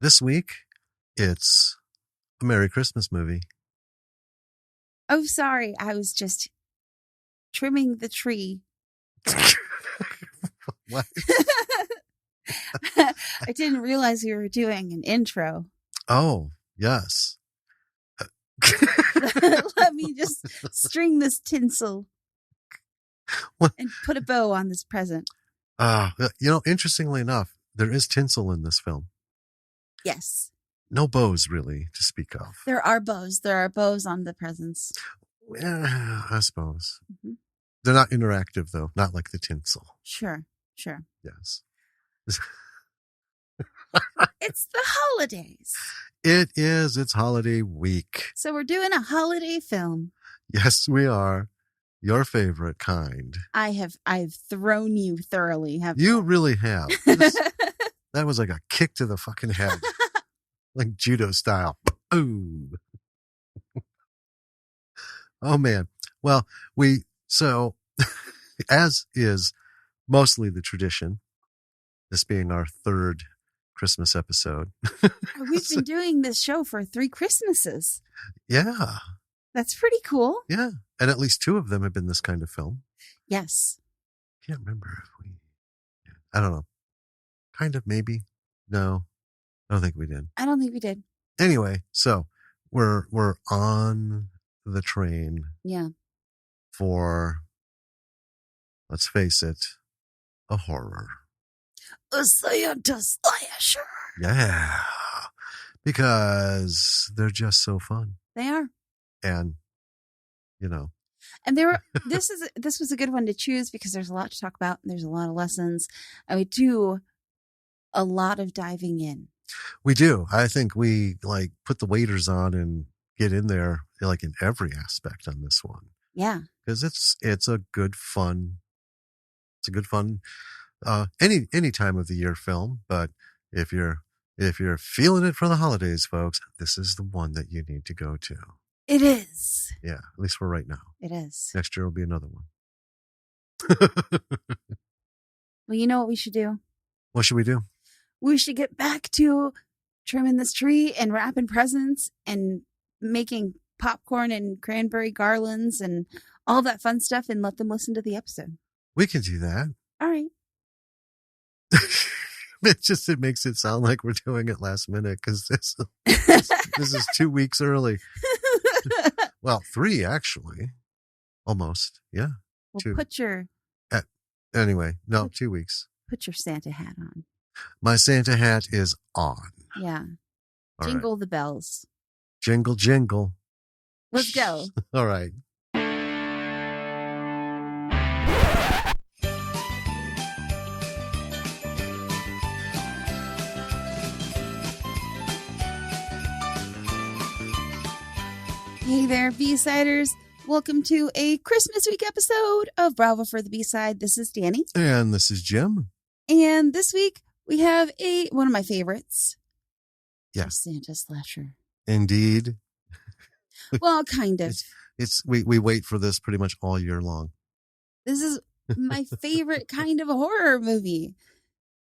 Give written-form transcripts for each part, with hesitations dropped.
This week, it's a Merry Christmas movie. Oh, sorry. I was just trimming the tree. What? I didn't realize we were doing an intro. Oh, yes. Let me just string this tinsel and put a bow on this present. Interestingly enough, there is tinsel in this film. Yes. No bows, really, to speak of. There are bows. There are bows on the presents. Yeah, I suppose. Mm-hmm. They're not interactive, though. Not like the tinsel. Sure. Yes. It's the holidays. It is. It's holiday week. So we're doing a holiday film. Yes, we are. Your favorite kind. I've thrown you thoroughly, haven't you? Really have. That was like a kick to the fucking head. Like judo style. Ooh. Oh, man. Well, as is mostly the tradition, this being our third Christmas episode. We've been doing this show for 3 Christmases. Yeah. That's pretty cool. Yeah. And at least 2 of them have been this kind of film. Yes. Can't remember if I don't know. Kind of, maybe. No, I don't think we did. I don't think we did. Anyway, so we're on the train. Yeah. For, let's face it, a horror. A Santa slasher. Yeah. Because they're just so fun. They are. And, And this was a good one to choose because there's a lot to talk about and there's a lot of lessons. And we do a lot of diving in. We do. I think we put the waders on and get in there in every aspect on this one. Yeah. Because it's a good fun. It's a good fun any time of the year film, but if you're feeling it for the holidays, folks, this is the one that you need to go to. It is. Yeah, at least for right now. It is. Next year will be another one. Well, you know what we should do? What should we do? We should get back to trimming this tree and wrapping presents and making popcorn and cranberry garlands and all that fun stuff and let them listen to the episode. We can do that. All right. It makes it sound like we're doing it last minute because this is 2 weeks early. Well, 3 actually. Almost. Yeah. Well, 2. Anyway, no, 2 weeks. Put your Santa hat on. My Santa hat is on. Yeah. All jingle right. The bells. Jingle, jingle. Let's go. All right. Hey there, B-Siders. Welcome to a Christmas week episode of Bravo for the B-Side. This is Danny. And this is Jim. And this week we have one of my favorites. Yes. Santa slasher. Indeed. Well, kind of. We wait for this pretty much all year long. This is my favorite kind of a horror movie.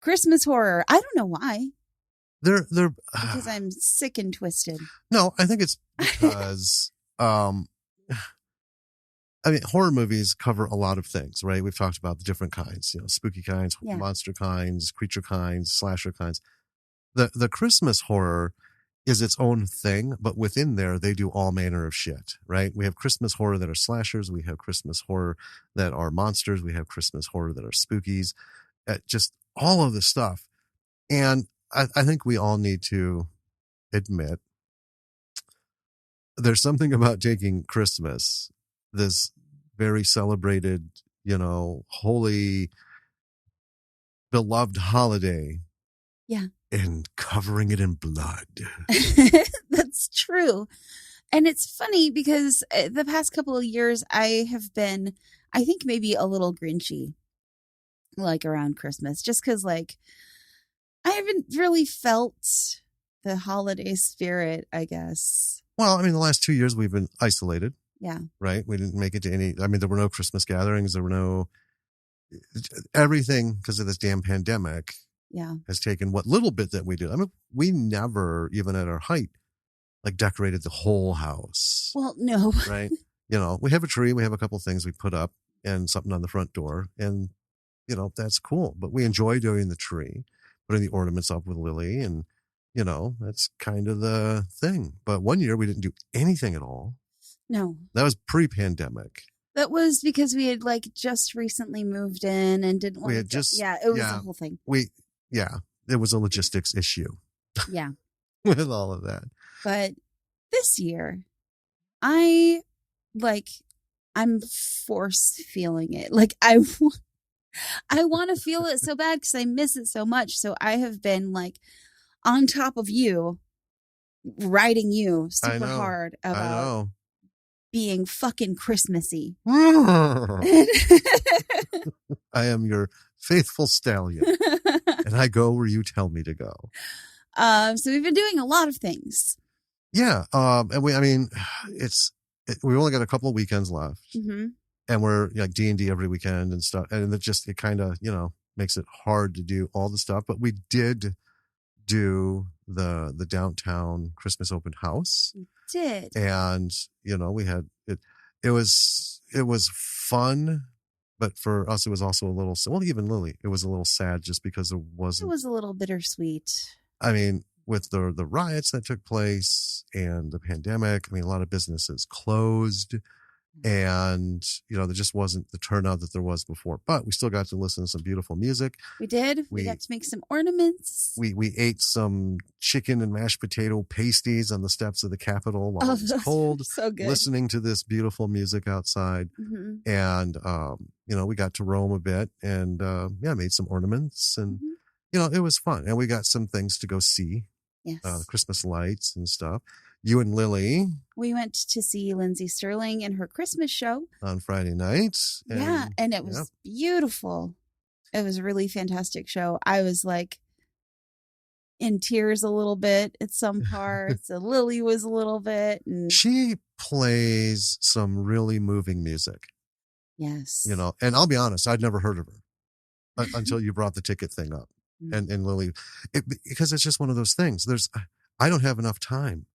Christmas horror. I don't know why. They're because I'm sick and twisted. No, I think it's because horror movies cover a lot of things, right? We've talked about the different kinds, spooky kinds, monster kinds, creature kinds, slasher kinds. The Christmas horror is its own thing, but within there, they do all manner of shit, right? We have Christmas horror that are slashers. We have Christmas horror that are monsters. We have Christmas horror that are spookies. Just all of this stuff. And I think we all need to admit there's something about taking Christmas, this very celebrated, holy, beloved holiday. Yeah. And covering it in blood. That's true. And it's funny because the past couple of years I have been, I think maybe a little grinchy, around Christmas, just because I haven't really felt the holiday spirit, I guess. Well, the last 2 years we've been isolated. Yeah. Right? We didn't make it to any, there were no Christmas gatherings. There were no, everything because of this damn pandemic has taken what little bit that we did. I mean, we never, even at our height, like decorated the whole house. Well, no. Right? We have a tree, we have a couple things we put up and something on the front door, and that's cool. But we enjoy doing the tree, putting the ornaments up with Lily, and that's kind of the thing. But one year we didn't do anything at all. No. That was pre-pandemic. That was because we had just recently moved in and didn't want it was the whole thing. It was a logistics issue. Yeah. With all of that. But this year, I'm force feeling it. I want to feel it so bad because I miss it so much. So I have been on top of you, riding you super hard about being fucking Christmassy. I am your faithful stallion, and I go where you tell me to go. So we've been doing a lot of things. Yeah. And we only got a couple of weekends left, and we're D&D every weekend and stuff. And it kind of, makes it hard to do all the stuff, but we did do the downtown Christmas open house. We did. And, we had it was fun, but for us, it was also a little, even Lily, it was a little sad just because it was a little bittersweet. I mean, with the riots that took place and the pandemic, a lot of businesses closed, and there just wasn't the turnout that there was before. But we still got to listen to some beautiful music. We did. We got to make some ornaments. We ate some chicken and mashed potato pasties on the steps of the Capitol while it was cold. So good. Listening to this beautiful music outside, and we got to roam a bit and made some ornaments, and it was fun. And we got some things to go see. Yes. The Christmas lights and stuff. You and Lily. We went to see Lindsay Sterling in her Christmas show on Friday night. And it was beautiful. It was a really fantastic show. I was in tears a little bit at some parts. And Lily was a little bit. And she plays some really moving music. Yes. And I'll be honest, I'd never heard of her until you brought the ticket thing up. And Lily, because it's just one of those things. I don't have enough time.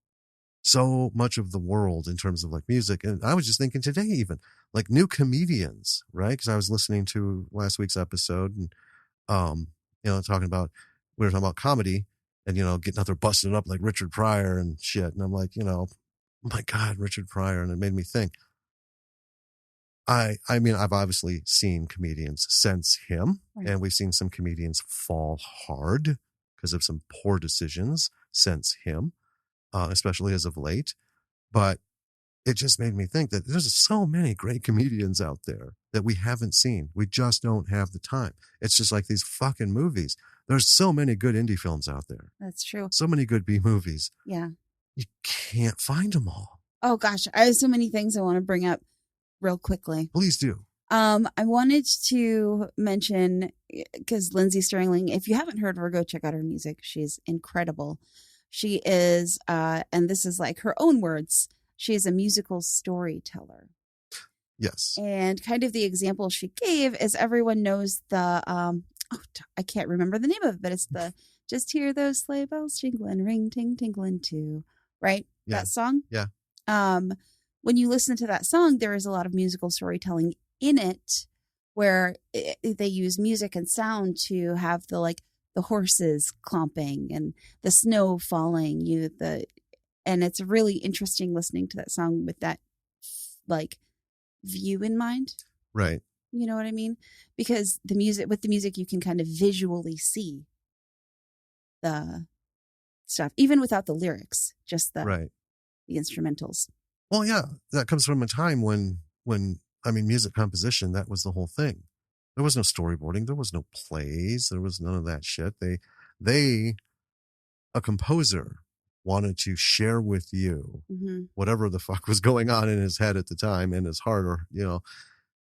So much of the world in terms of music. And I was just thinking today, even new comedians, right? Because I was listening to last week's episode and, we were talking about comedy and, getting out there busting up like Richard Pryor and shit. And I'm like, oh my God, Richard Pryor. And it made me think. I've obviously seen comedians since him, and we've seen some comedians fall hard because of some poor decisions since him, especially as of late. But it just made me think that there's so many great comedians out there that we haven't seen. We just don't have the time. It's just like these fucking movies. There's so many good indie films out there. That's true. So many good B movies. Yeah. You can't find them all. Oh gosh, I have so many things I want to bring up real quickly. Please do. I wanted to mention, because Lindsay Sterling, if you haven't heard of her, go check out her music. She's incredible. She is, and this is her own words, she is a musical storyteller. Yes. And kind of the example she gave is everyone knows the, I can't remember the name of it, but it's the Just Hear Those Sleigh Bells Jingling, Ring Ting Tingling Too, right? Yeah. That song? Yeah. When you listen to that song, there is a lot of musical storytelling in it where they use music and sound to have the horses clomping and the snow falling, and it's really interesting listening to that song with that view in mind. Right. You know what I mean? Because with the music you can kind of visually see the stuff, even without the lyrics, just the instrumentals. Well, yeah, that comes from a time when music composition, that was the whole thing. There was no storyboarding. There was no plays. There was none of that shit. A composer wanted to share with you whatever the fuck was going on in his head at the time, in his heart, or,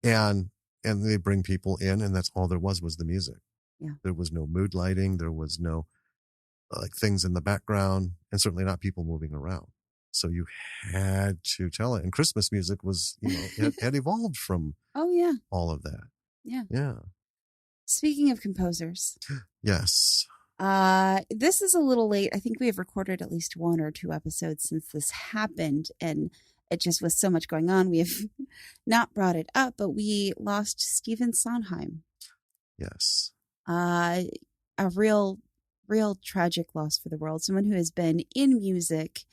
and they bring people in, and that's all there was the music. Yeah. There was no mood lighting. There was no things in the background, and certainly not people moving around. So you had to tell it. And Christmas music was, it had evolved from all of that. Yeah. Yeah. Speaking of composers, Yes. this is a little late. I think we have recorded at least 1 or 2 episodes since this happened, and it just was so much going on. We have not brought it up, but we lost Stephen Sondheim. Yes. A real tragic loss for the world. Someone who has been in music,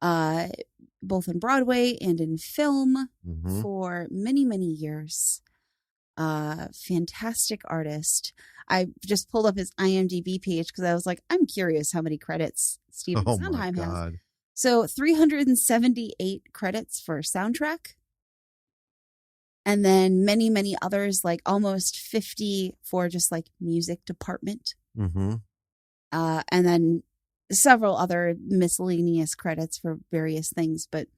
both in Broadway and in film for many, many years. Fantastic artist. I just pulled up his IMDb page because I was like, I'm curious how many credits Stephen Sondheim has. So 378 credits for soundtrack. And then many, many others, like almost 50 for just like music department. And then several other miscellaneous credits for various things. But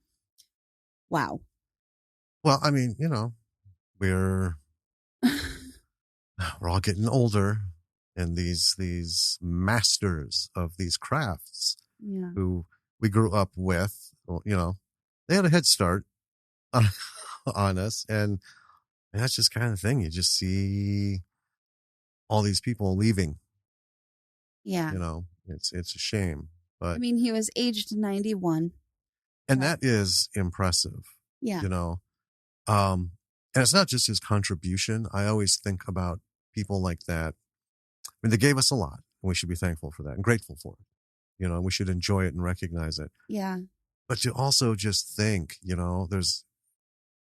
wow. Well, I mean, we're all getting older, and these masters of these crafts who we grew up with, they had a head start on us, and that's just kind of the thing. You just see all these people leaving. Yeah. It's a shame, but I mean, he was aged 91. And that is impressive. Yeah. And it's not just his contribution. I always think about people like that. I mean, they gave us a lot, and we should be thankful for that and grateful for it. And we should enjoy it and recognize it. Yeah. But you also just think,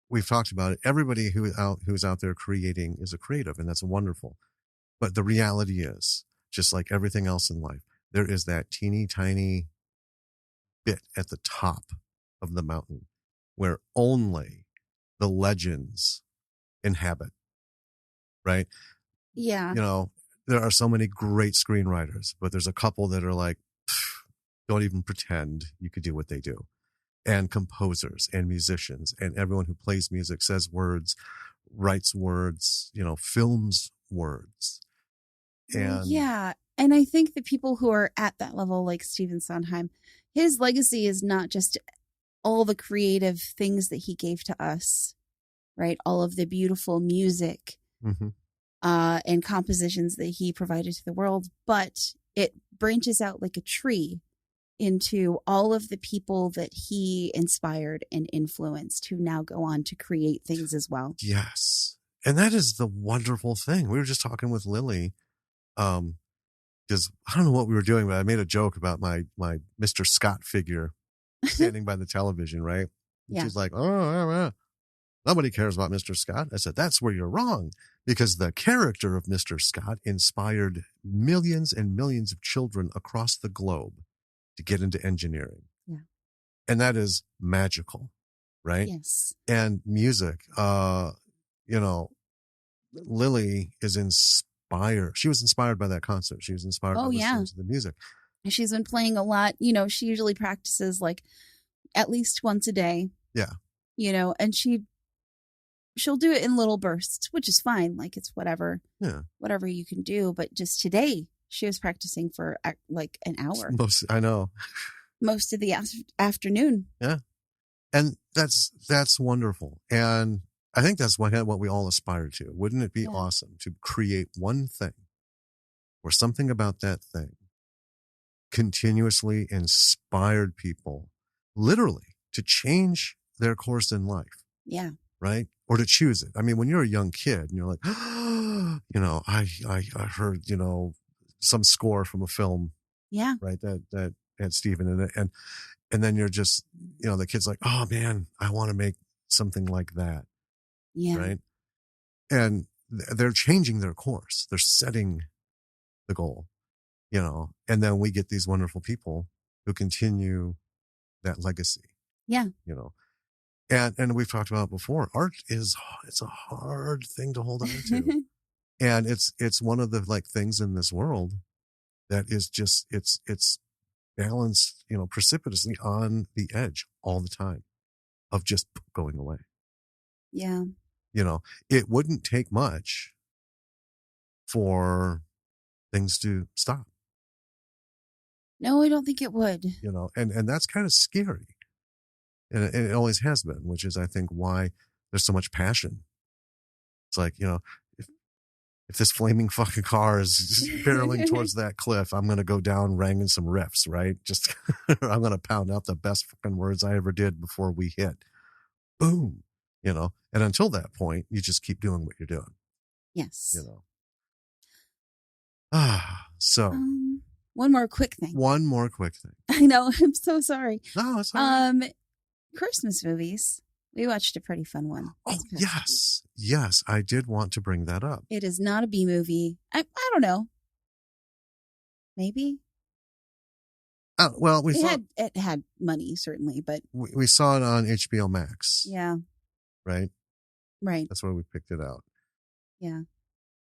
we've talked about it. Everybody who's out there creating is a creative, and that's wonderful. But the reality is, just like everything else in life, there is that teeny tiny bit at the top of the mountain where only the legends inhabit, right? Yeah. There are so many great screenwriters, but there's a couple that are like, don't even pretend you could do what they do. And composers and musicians and everyone who plays music, says words, writes words, films words. And yeah. And I think the people who are at that level, like Stephen Sondheim, his legacy is not just all the creative things that he gave to us, right? All of the beautiful music and compositions that he provided to the world, but it branches out like a tree into all of the people that he inspired and influenced who now go on to create things as well. Yes. And that is the wonderful thing. We were just talking with Lily, because I don't know what we were doing, but I made a joke about my Mr. Scott figure standing by the television, right? And she's like, oh, nobody cares about Mr. Scott. I said, that's where you're wrong, because the character of Mr. Scott inspired millions and millions of children across the globe to get into engineering. Yeah. And that is magical, right? Yes. And music, Lily is inspired. She was inspired by that concert. She was inspired by listening to the music. She's been playing a lot. She usually practices like at least once a day. Yeah. And she'll do it in little bursts, which is fine. Like it's whatever you can do. But just today, she was practicing for like an hour. I know. Most of the afternoon. Yeah. And that's wonderful. And I think that's what we all aspire to. Wouldn't it be awesome to create one thing or something about that thing continuously inspired people literally to change their course in life? Yeah. Right? Or to choose it. I mean, when you're a young kid and you're like, I heard, some score from a film. Yeah. Right. That had Stephen in it. And then you're just, the kid's like, oh man, I want to make something like that. Yeah. Right. And they're changing their course. They're setting the goal, and then we get these wonderful people who continue that legacy. Yeah. And we've talked about it before. Art it's a hard thing to hold on to. And it's one of the things in this world that is just, it's balanced, precipitously on the edge all the time of just going away. Yeah. It wouldn't take much for things to stop. No, I don't think it would. And that's kind of scary. And it always has been, which is, I think, why there's so much passion. It's like, if this flaming fucking car is just barreling towards that cliff, I'm going to go down ringing some riffs, right? Just, I'm going to pound out the best fucking words I ever did before we hit. Boom. You know, and until that point, you just keep doing what you're doing. Yes. You know. So. One more quick thing. I know. I'm so sorry. No, it's all right. Christmas movies. We watched a pretty fun one. Oh, yes. Yes, I did want to bring that up. It is not a B movie. I don't know. Maybe. Oh, well, it had money, certainly, but we saw it on HBO Max. Yeah. Right? Right. That's where we picked it out. Yeah.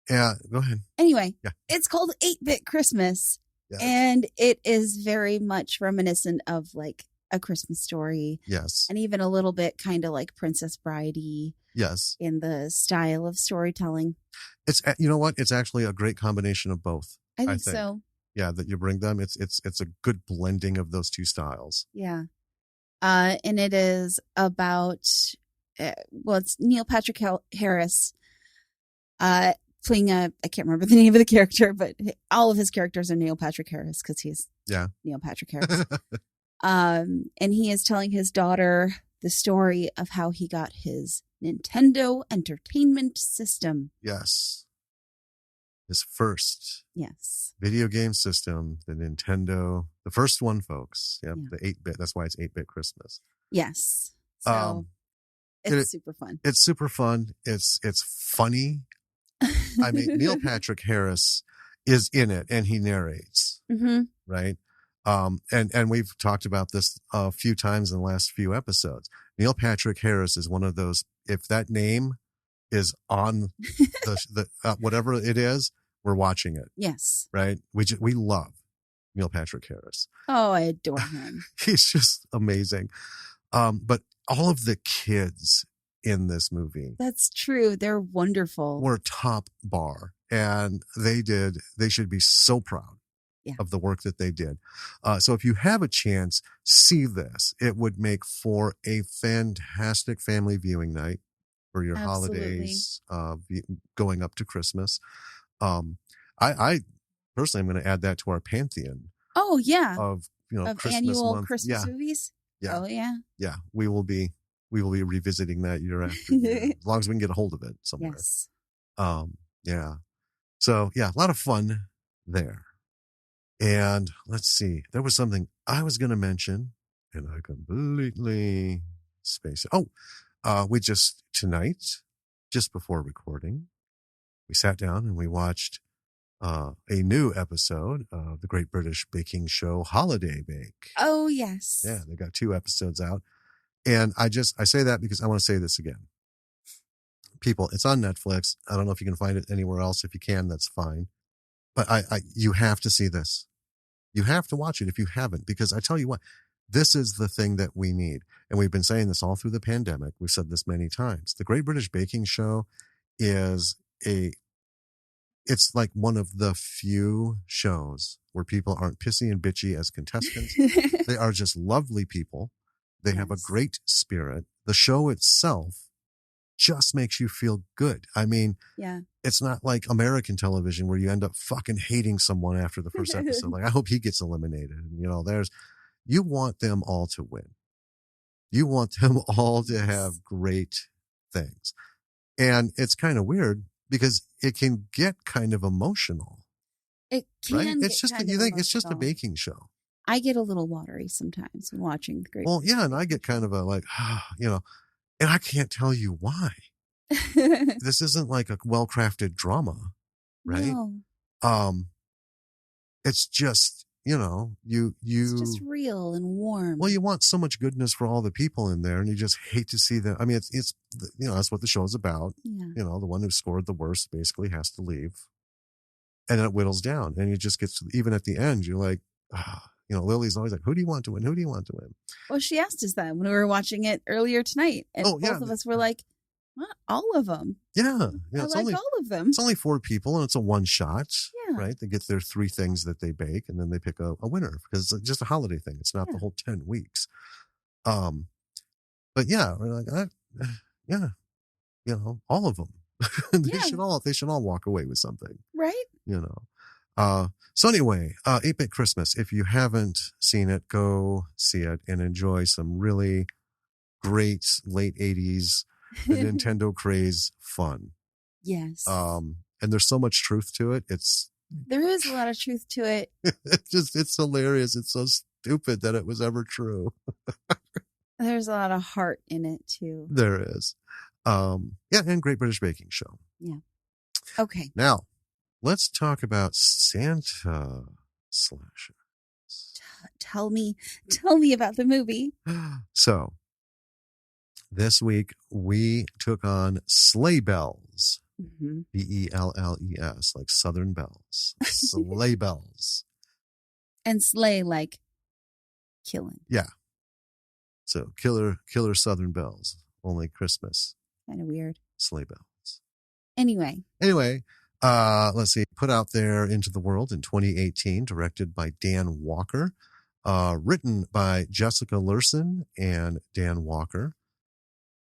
Yeah, go ahead. Anyway, It's called 8-Bit Christmas. Yes. And it is very much reminiscent of like A Christmas Story. Yes. And even a little bit kind of like Princess Bride-y. Yes. In the style of storytelling. It's, you know what? It's actually a great combination of both. I think so. Yeah, that you bring them. It's a good blending of those two styles. Yeah. And it is about, it's Neil Patrick Harris, playing I can't remember the name of the character, but all of his characters are Neil Patrick Harris because he's Neil Patrick Harris. And he is telling his daughter the story of how he got his Nintendo Entertainment System. Yes. His first video game system, the Nintendo, the first one, folks. Yep, the 8-bit. That's why it's 8-bit Christmas. Yes. So it's super fun. It's super fun. It's funny. I mean, Neil Patrick Harris is in it and he narrates, right? And we've talked about this a few times in the last few episodes. Neil Patrick Harris is one of those, if that name is on the whatever it is, we're watching it. Yes. Right? We love Neil Patrick Harris. Oh, I adore him. He's just amazing. But all of the kids in this movie. That's true. They're wonderful. Were top bar. And they should be so proud of the work that they did. So if you have a chance, see this. It would make for a fantastic family viewing night for your holidays, going up to Christmas. I personally am going to add that to our pantheon. Oh yeah. Of Christmas annual month. Christmas movies. Yeah. Oh yeah. Yeah. We will be revisiting that year after year, as long as we can get a hold of it somewhere. Yes. Yeah. So yeah, a lot of fun there. And let's see, there was something I was going to mention and I completely spaced it. Oh, we tonight, just before recording, we sat down and we watched a new episode of the Great British Baking Show Holiday Bake. Oh, yes. Yeah, they got 2 episodes out. And I say that because I want to say this again. People, it's on Netflix. I don't know if you can find it anywhere else. If you can, that's fine. But you have to see this. You have to watch it if you haven't, because I tell you what, this is the thing that we need. And we've been saying this all through the pandemic. We've said this many times. The Great British Baking Show is it's like one of the few shows where people aren't pissy and bitchy as contestants. They are just lovely people. They have a great spirit. The show itself just makes you feel good. I mean, it's not like American television where you end up fucking hating someone after the first episode. Like, I hope he gets eliminated. You want them all to win. You want them all to have great things. And it's kind of weird because it can get kind of emotional. It can. Right? It's just, you think it's just a baking show. I get a little watery sometimes when watching the Great. Well, yeah. And I get kind of a like, and I can't tell you why. This isn't like a well-crafted drama, right? No. It's just, it's just real and warm. Well, you want so much goodness for all the people in there, and you just hate to see them. I mean, it's that's what the show's about. Yeah. The one who scored the worst basically has to leave, and then it whittles down, and you just get to, even at the end, you're like, Lily's always like, who do you want to win? Who do you want to win? Well, she asked us that when we were watching it earlier tonight. And both of us were like, what? All of them. Yeah. I like all of them. It's only 4 people and it's a one shot. Yeah. Right? They get their 3 things that they bake and then they pick a winner because it's just a holiday thing. It's not the whole 10 weeks. But yeah, we're like, all of them. They should all walk away with something, right? So anyway, 8-Bit Christmas. If you haven't seen it, go see it and enjoy some really great late 80s the Nintendo craze fun. Yes. And there's so much truth to it. There is a lot of truth to it. It's hilarious. It's so stupid that it was ever true. There's a lot of heart in it too. There is. And Great British Baking Show. Yeah. Okay. Now, let's talk about Santa slashers. Tell me about the movie. So, this week we took on Sleigh Bells. Mm-hmm. Bells, like Southern bells. Sleigh Bells. And sleigh like killing. Yeah. So killer Southern bells. Only Christmas. Kind of weird. Sleigh bells. Anyway, let's see. Put out there into the world in 2018, directed by Dan Walker, written by Jessica Lurson and Dan Walker.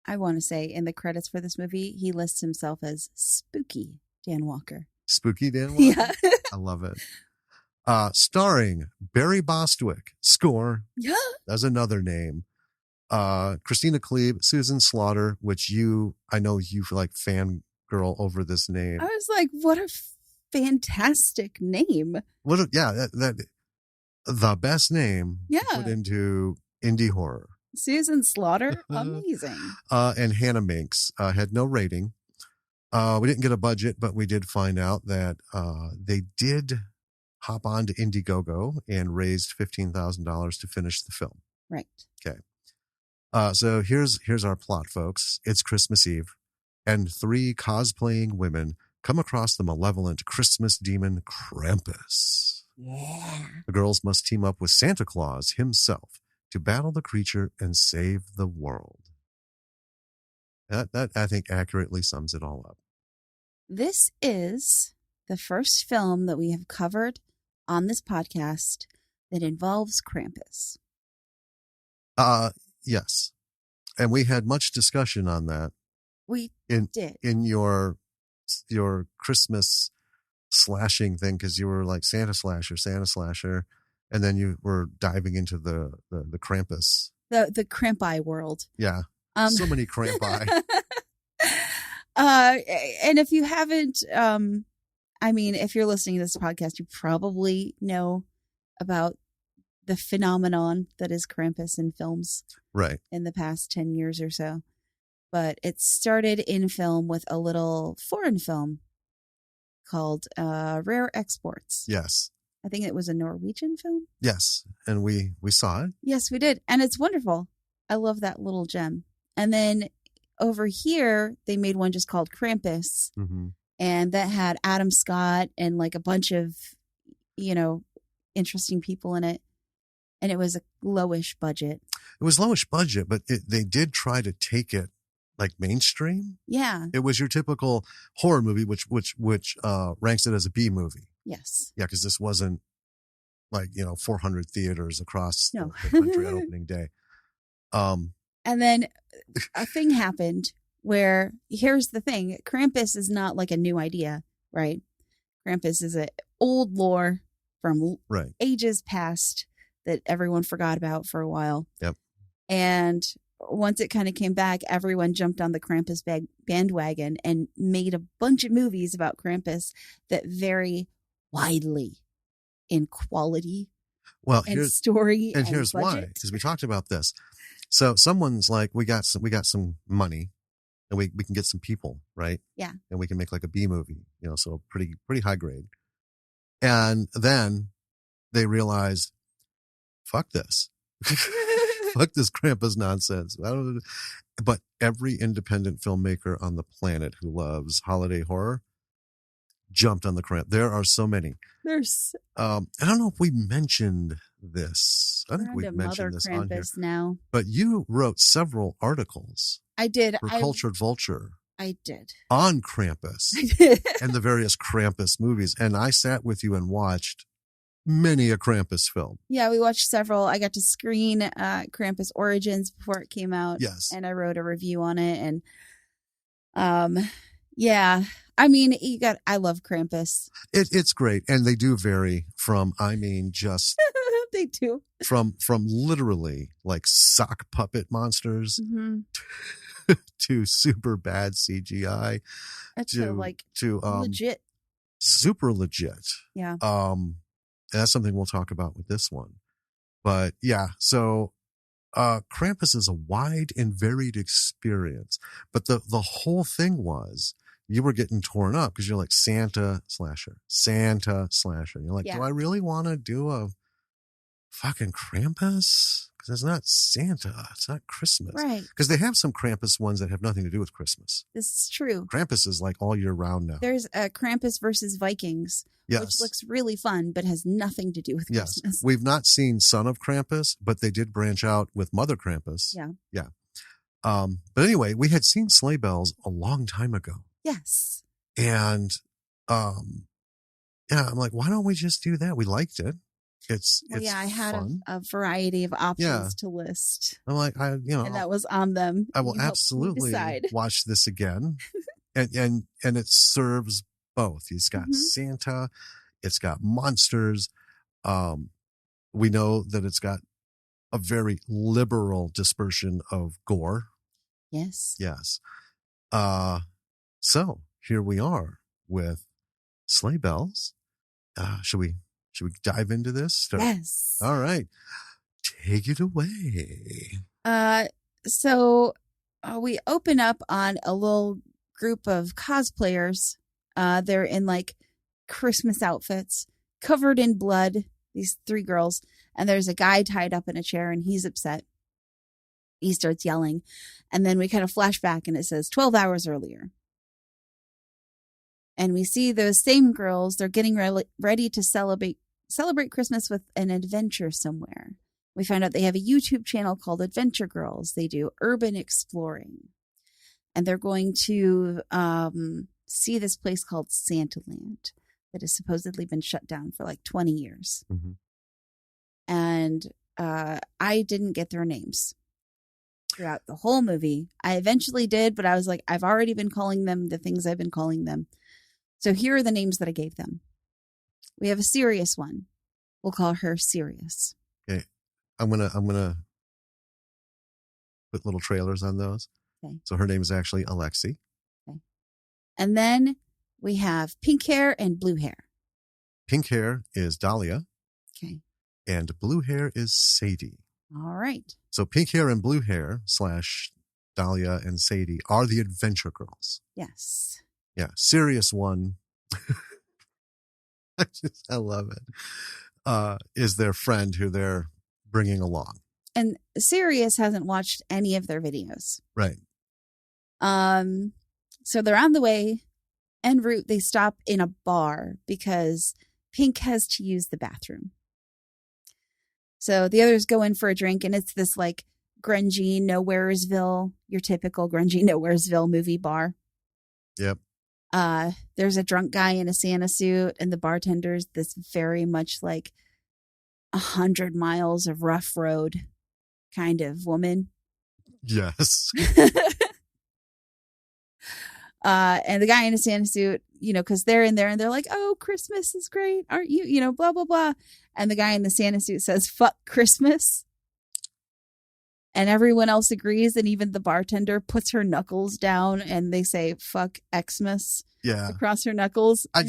I want to say in the credits for this movie, he lists himself as Spooky Dan Walker. Spooky Dan Walker? Yeah. I love it. Starring Barry Bostwick. Score. Yeah. That's another name. Christina Klebe, Susan Slaughter, which I know you like fangirl over this name. I was like, what a fantastic name. That the best name to put into indie horror. Susan Slaughter, amazing. And Hannah Minks had no rating. We didn't get a budget, but we did find out that they did hop on to Indiegogo and raised $15,000 to finish the film. Right. Okay. So here's our plot, folks. It's Christmas Eve, and 3 cosplaying women come across the malevolent Christmas demon Krampus. Yeah. The girls must team up with Santa Claus himself to battle the creature and save the world. That I think accurately sums it all up. This is the first film that we have covered on this podcast that involves Krampus. Yes. And we had much discussion on that. We did. In your Christmas slashing thing, because you were like Santa slasher. And then you were diving into the Krampus. The Krampi world. Yeah. So many Krampi. And if you haven't, if you're listening to this podcast, you probably know about the phenomenon that is Krampus in films. Right. In the past 10 years or so. But it started in film with a little foreign film called Rare Exports. Yes. I think it was a Norwegian film. Yes. And we saw it. Yes, we did. And it's wonderful. I love that little gem. And then over here, they made one just called Krampus. Mm-hmm. And that had Adam Scott and like a bunch of, interesting people in it. And it was a lowish budget. It was lowish budget, but they did try to take it like mainstream. Yeah. It was your typical horror movie, which ranks it as a B movie. Yes. Yeah, because this wasn't like, 400 theaters across the country on opening day. And then a thing happened where, here's the thing, Krampus is not like a new idea, right? Krampus is an old lore from ages past that everyone forgot about for a while. Yep. And once it kind of came back, everyone jumped on the Krampus bandwagon and made a bunch of movies about Krampus that vary widely in quality and story. And here's why, because we talked about this. So someone's like, we got some money and we can get some people, right? Yeah. And we can make like a B movie, so pretty high grade. And then they realized, fuck this. Fuck this Krampus nonsense. But every independent filmmaker on the planet who loves holiday horror jumped on the Krampus. There are so many. There's. I don't know if we mentioned this. I think we mentioned this Krampus on here. now. But you wrote several articles. I did. For Cultured Vulture. I did. On Krampus. I did. And the various Krampus movies. And I sat with you and watched many a Krampus film. Yeah, we watched several. I got to screen Krampus Origins before it came out. Yes. And I wrote a review on it. And Yeah. I mean, I love Krampus. It's great. And they do vary from, just They do. From literally like sock puppet monsters to super bad CGI to legit. Super legit. Yeah. And that's something we'll talk about with this one. But yeah, so Krampus is a wide and varied experience. But the whole thing was you were getting torn up because you're like Santa slasher. You're like, do I really want to do a fucking Krampus? Because it's not Santa. It's not Christmas. Right. Because they have some Krampus ones that have nothing to do with Christmas. This is true. Krampus is like all year round now. There's a Krampus versus Vikings, which looks really fun, but has nothing to do with Christmas. We've not seen Son of Krampus, but they did branch out with Mother Krampus. Yeah. But anyway, we had seen Sleigh Bells a long time ago. Yes. And I'm like, why don't we just do that? We liked it. I had a variety of options to list. I'm like, and that was on them. I will absolutely watch this again. and it serves both. It's got Santa, it's got monsters. We know that it's got a very liberal dispersion of gore. Yes. So here we are with Sleigh Bells. Should we dive into this? Yes. All right. Take it away. So we open up on a little group of cosplayers. They're in like Christmas outfits, covered in blood, these 3 girls. And there's a guy tied up in a chair and he's upset. He starts yelling. And then we kind of flash back and it says 12 hours earlier. And we see those same girls. They're getting ready to celebrate Christmas with an adventure somewhere. We find out they have a YouTube channel called Adventure Girls. They do urban exploring. And they're going to see this place called Santaland that has supposedly been shut down for like 20 years. Mm-hmm. And I didn't get their names throughout the whole movie. I eventually did, but I was like, I've already been calling them the things I've been calling them. So here are the names that I gave them. We have a serious one. We'll call her Sirius. Okay. I'm gonna put little trailers on those. Okay. So her name is actually Alexi. Okay. And then we have pink hair and blue hair. Pink hair is Dahlia. Okay. And blue hair is Sadie. All right. So pink hair and blue hair / Dahlia and Sadie are the Adventure Girls. Yes. Yeah. Serious one. I love it. Is their friend who they're bringing along. And Sirius hasn't watched any of their videos. Right. So they're on the way. En route, they stop in a bar because Pink has to use the bathroom. So the others go in for a drink, and it's this like grungy Nowheresville, your typical grungy Nowheresville movie bar. Yep. There's a drunk guy in a Santa suit, and the bartender's this very much like 100 miles of rough road kind of woman. Yes. And the guy in a Santa suit, because they're in there and they're like, oh, Christmas is great. Aren't you? Blah, blah, blah. And the guy in the Santa suit says, fuck Christmas. And everyone else agrees. And even the bartender puts her knuckles down and they say, fuck Xmas. Yeah. Across her knuckles. I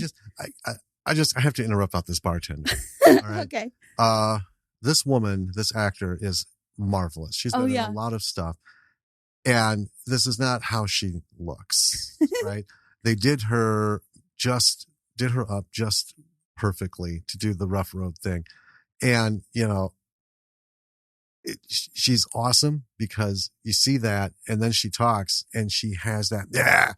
have to interrupt about this bartender. All right? Okay. This woman, this actor is marvelous. She's been in a lot of stuff. And this is not how she looks, right? They did her up just perfectly to do the rough road thing. And, she's awesome because you see that and then she talks and she has that,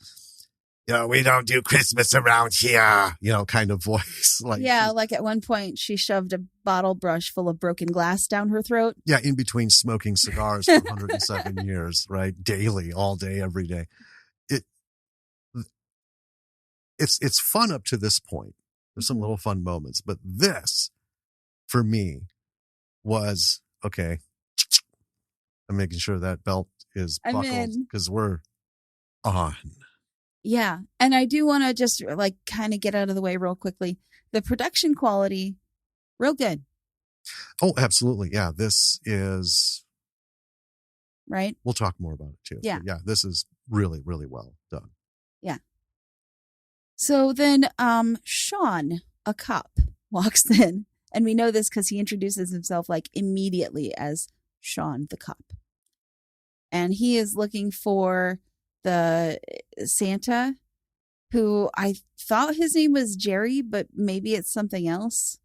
we don't do Christmas around here, kind of voice. Like at one point she shoved a bottle brush full of broken glass down her throat. Yeah, in between smoking cigars for 107 years, right? Daily, all day, every day. It's fun up to this point. There's some little fun moments, but this, for me, was okay. I'm making sure that belt is buckled because we're on. Yeah. And I do want to just like kind of get out of the way real quickly. The production quality, real good. Oh, absolutely. Yeah. This is. Right. We'll talk more about it too. Yeah. But yeah. This is really, really well done. Yeah. So then Sean, a cop, walks in. And we know this because he introduces himself like immediately as Sean the cop. And he is looking for the Santa, who I thought his name was Jerry, but maybe it's something else.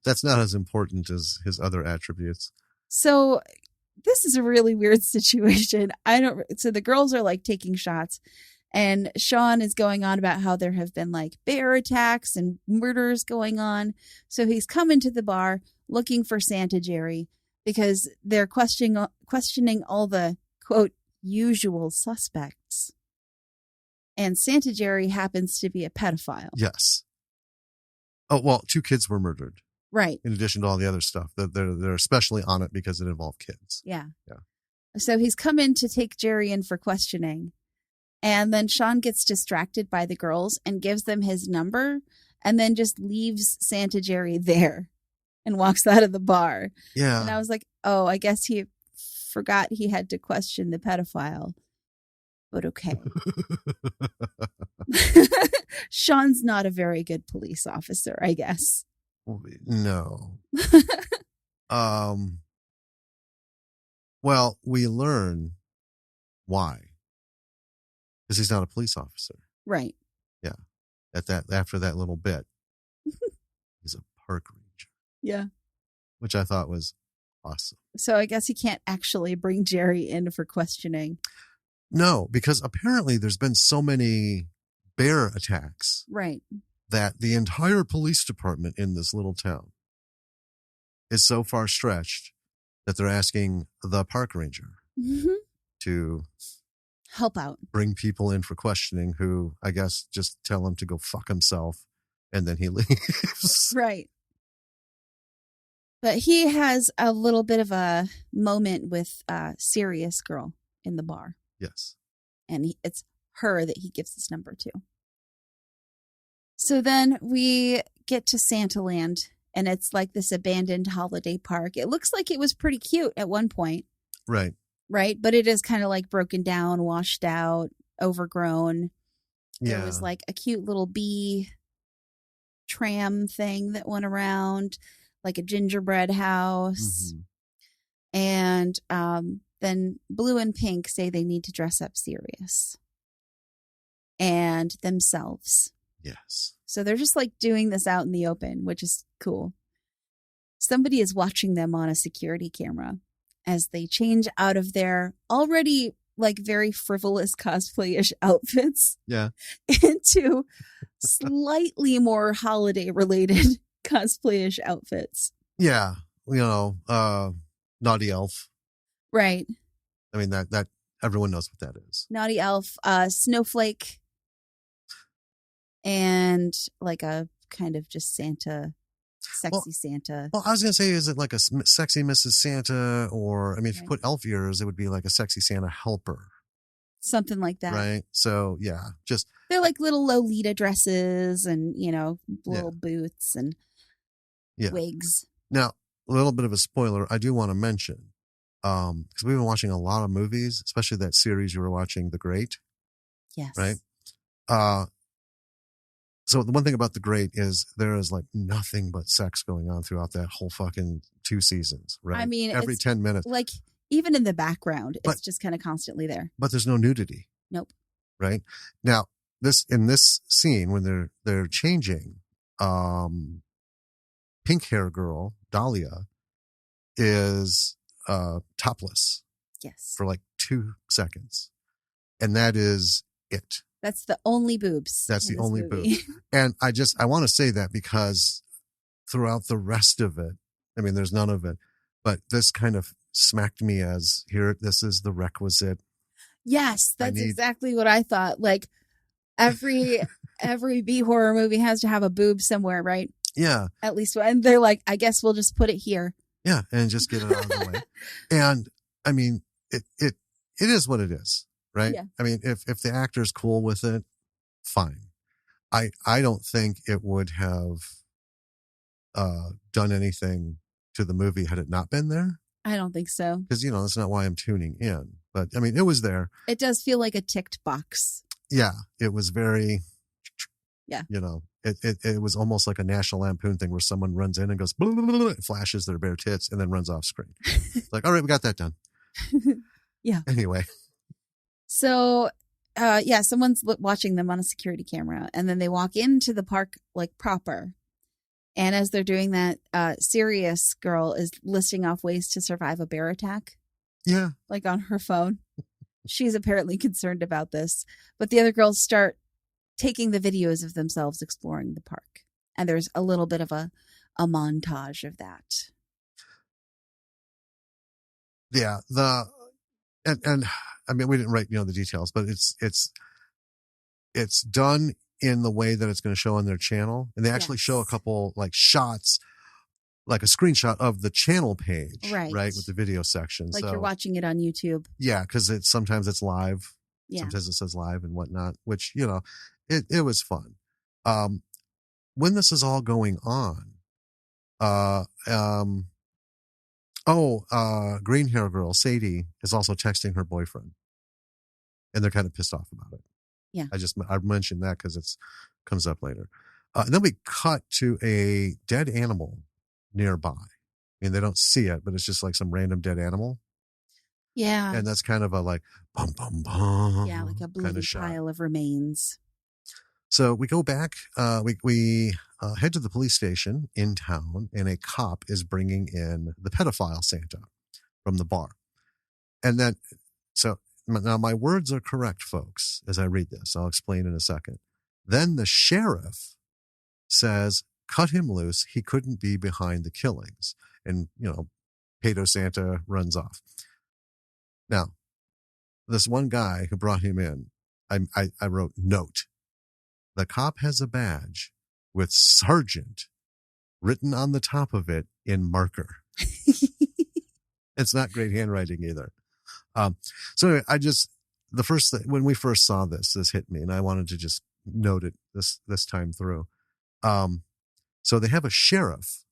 That's not as important as his other attributes. So this is a really weird situation. So the girls are like taking shots. And Sean is going on about how there have been like bear attacks and murders going on. So he's come into the bar looking for Santa Jerry because they're questioning all the, quote, usual suspects. And Santa Jerry happens to be a pedophile. Yes. Oh, well, 2 kids were murdered. Right. In addition to all the other stuff. They're especially on it because it involved kids. Yeah. Yeah. So he's come in to take Jerry in for questioning. And then Sean gets distracted by the girls and gives them his number and then just leaves Santa Jerry there and walks out of the bar. Yeah. And I was like, oh, I guess he forgot he had to question the pedophile. But okay. Sean's not a very good police officer, I guess. No. Well, we learn why. Because he's not a police officer. Right. Yeah. After that little bit. He's a park ranger. Yeah. Which I thought was awesome. So I guess he can't actually bring Jerry in for questioning. No, because apparently there's been so many bear attacks. Right. That the entire police department in this little town is so far stretched that they're asking the park ranger to help out, bring people in for questioning who I guess just tell him to go fuck himself and then he leaves. Right. But he has a little bit of a moment with a serious girl in the bar. Yes. And it's her that he gives his number to. So then we get to Santaland, and it's like this abandoned holiday park. It looks like it was pretty cute at one point. Right. Right. But it is kind of like broken down, washed out, overgrown. Yeah. There was like a cute little bee tram thing that went around, like a gingerbread house. Mm-hmm. And then Blue and Pink say they need to dress up serious. And themselves. Yes. So they're just like doing this out in the open, which is cool. Somebody is watching them on a security camera as they change out of their already like very frivolous cosplay-ish outfits. Yeah. Into slightly more holiday related cosplay-ish outfits. Yeah. Naughty Elf. Right. I mean, that everyone knows what that is. Naughty Elf, Snowflake, and like a kind of just Santa, sexy Santa. Well, I was going to say, is it like a sexy Mrs. Santa? Or, I mean, if you put elf ears, it would be like a sexy Santa helper. Something like that. Right. So, yeah, they're like little Lolita dresses and, little boots and wigs. Now, a little bit of a spoiler, I do want to mention, because we've been watching a lot of movies, especially that series you were watching, The Great. Yes. Right. So the one thing about The Great is there is like nothing but sex going on throughout that whole fucking 2 seasons, right? I mean, every 10 minutes. Like even in the background, it's just kind of constantly there. But there's no nudity. Nope. Right? Now, in this scene when they're changing, pink hair girl, Dahlia, is topless. Yes. For like 2 seconds. And that is it. That's the only boobs. That's the only boobs. And I want to say that because throughout the rest of it, I mean, there's none of it, but this kind of smacked me as this is the requisite. Yes, that's exactly what I thought. Like every B horror movie has to have a boob somewhere, right? Yeah. At least, and they're like, I guess we'll just put it here. Yeah. And just get it out of the way. And I mean, it is what it is. right? Yeah. I mean, if the actor's cool with it, fine. I don't think it would have done anything to the movie had it not been there. I don't think so. Because, that's not why I'm tuning in. But, I mean, it was there. It does feel like a ticked box. Yeah. It was very, yeah. It was almost like a National Lampoon thing where someone runs in and goes, blah, blah, blah, blah, flashes their bare tits and then runs off screen. It's like, all right, we got that done. Yeah. Anyway. So, someone's watching them on a security camera, and then they walk into the park like proper. And as they're doing that, Sirius girl is listing off ways to survive a bear attack. Yeah. Like on her phone. She's apparently concerned about this. But the other girls start taking the videos of themselves exploring the park. And there's a little bit of a montage of that. Yeah. And I mean, we didn't write, the details, but it's done in the way that it's going to show on their channel. And they actually show a couple like shots, like a screenshot of the channel page, right? With the video section. Like you're watching it on YouTube. Yeah. Cause sometimes it's live. Yeah. Sometimes it says live and whatnot, which, it was fun. When this is all going on, green hair girl, Sadie, is also texting her boyfriend. And they're kind of pissed off about it. Yeah. I mentioned that because it comes up later. And then we cut to a dead animal nearby. I mean, they don't see it, but it's just like some random dead animal. Yeah. And that's kind of a like, bum, bum, bum. Yeah, like a bloody pile of remains. So we go back, we head to the police station in town, and a cop is bringing in the pedophile Santa from the bar. And then, now my words are correct, folks, as I read this. I'll explain in a second. Then the sheriff says, cut him loose. He couldn't be behind the killings. And, Pedo Santa runs off. Now, this one guy who brought him in, I wrote, note. The cop has a badge with Sergeant written on the top of it in marker. It's not great handwriting either. So anyway, when we first saw this hit me, and I wanted to just note it this time through. So they have a sheriff,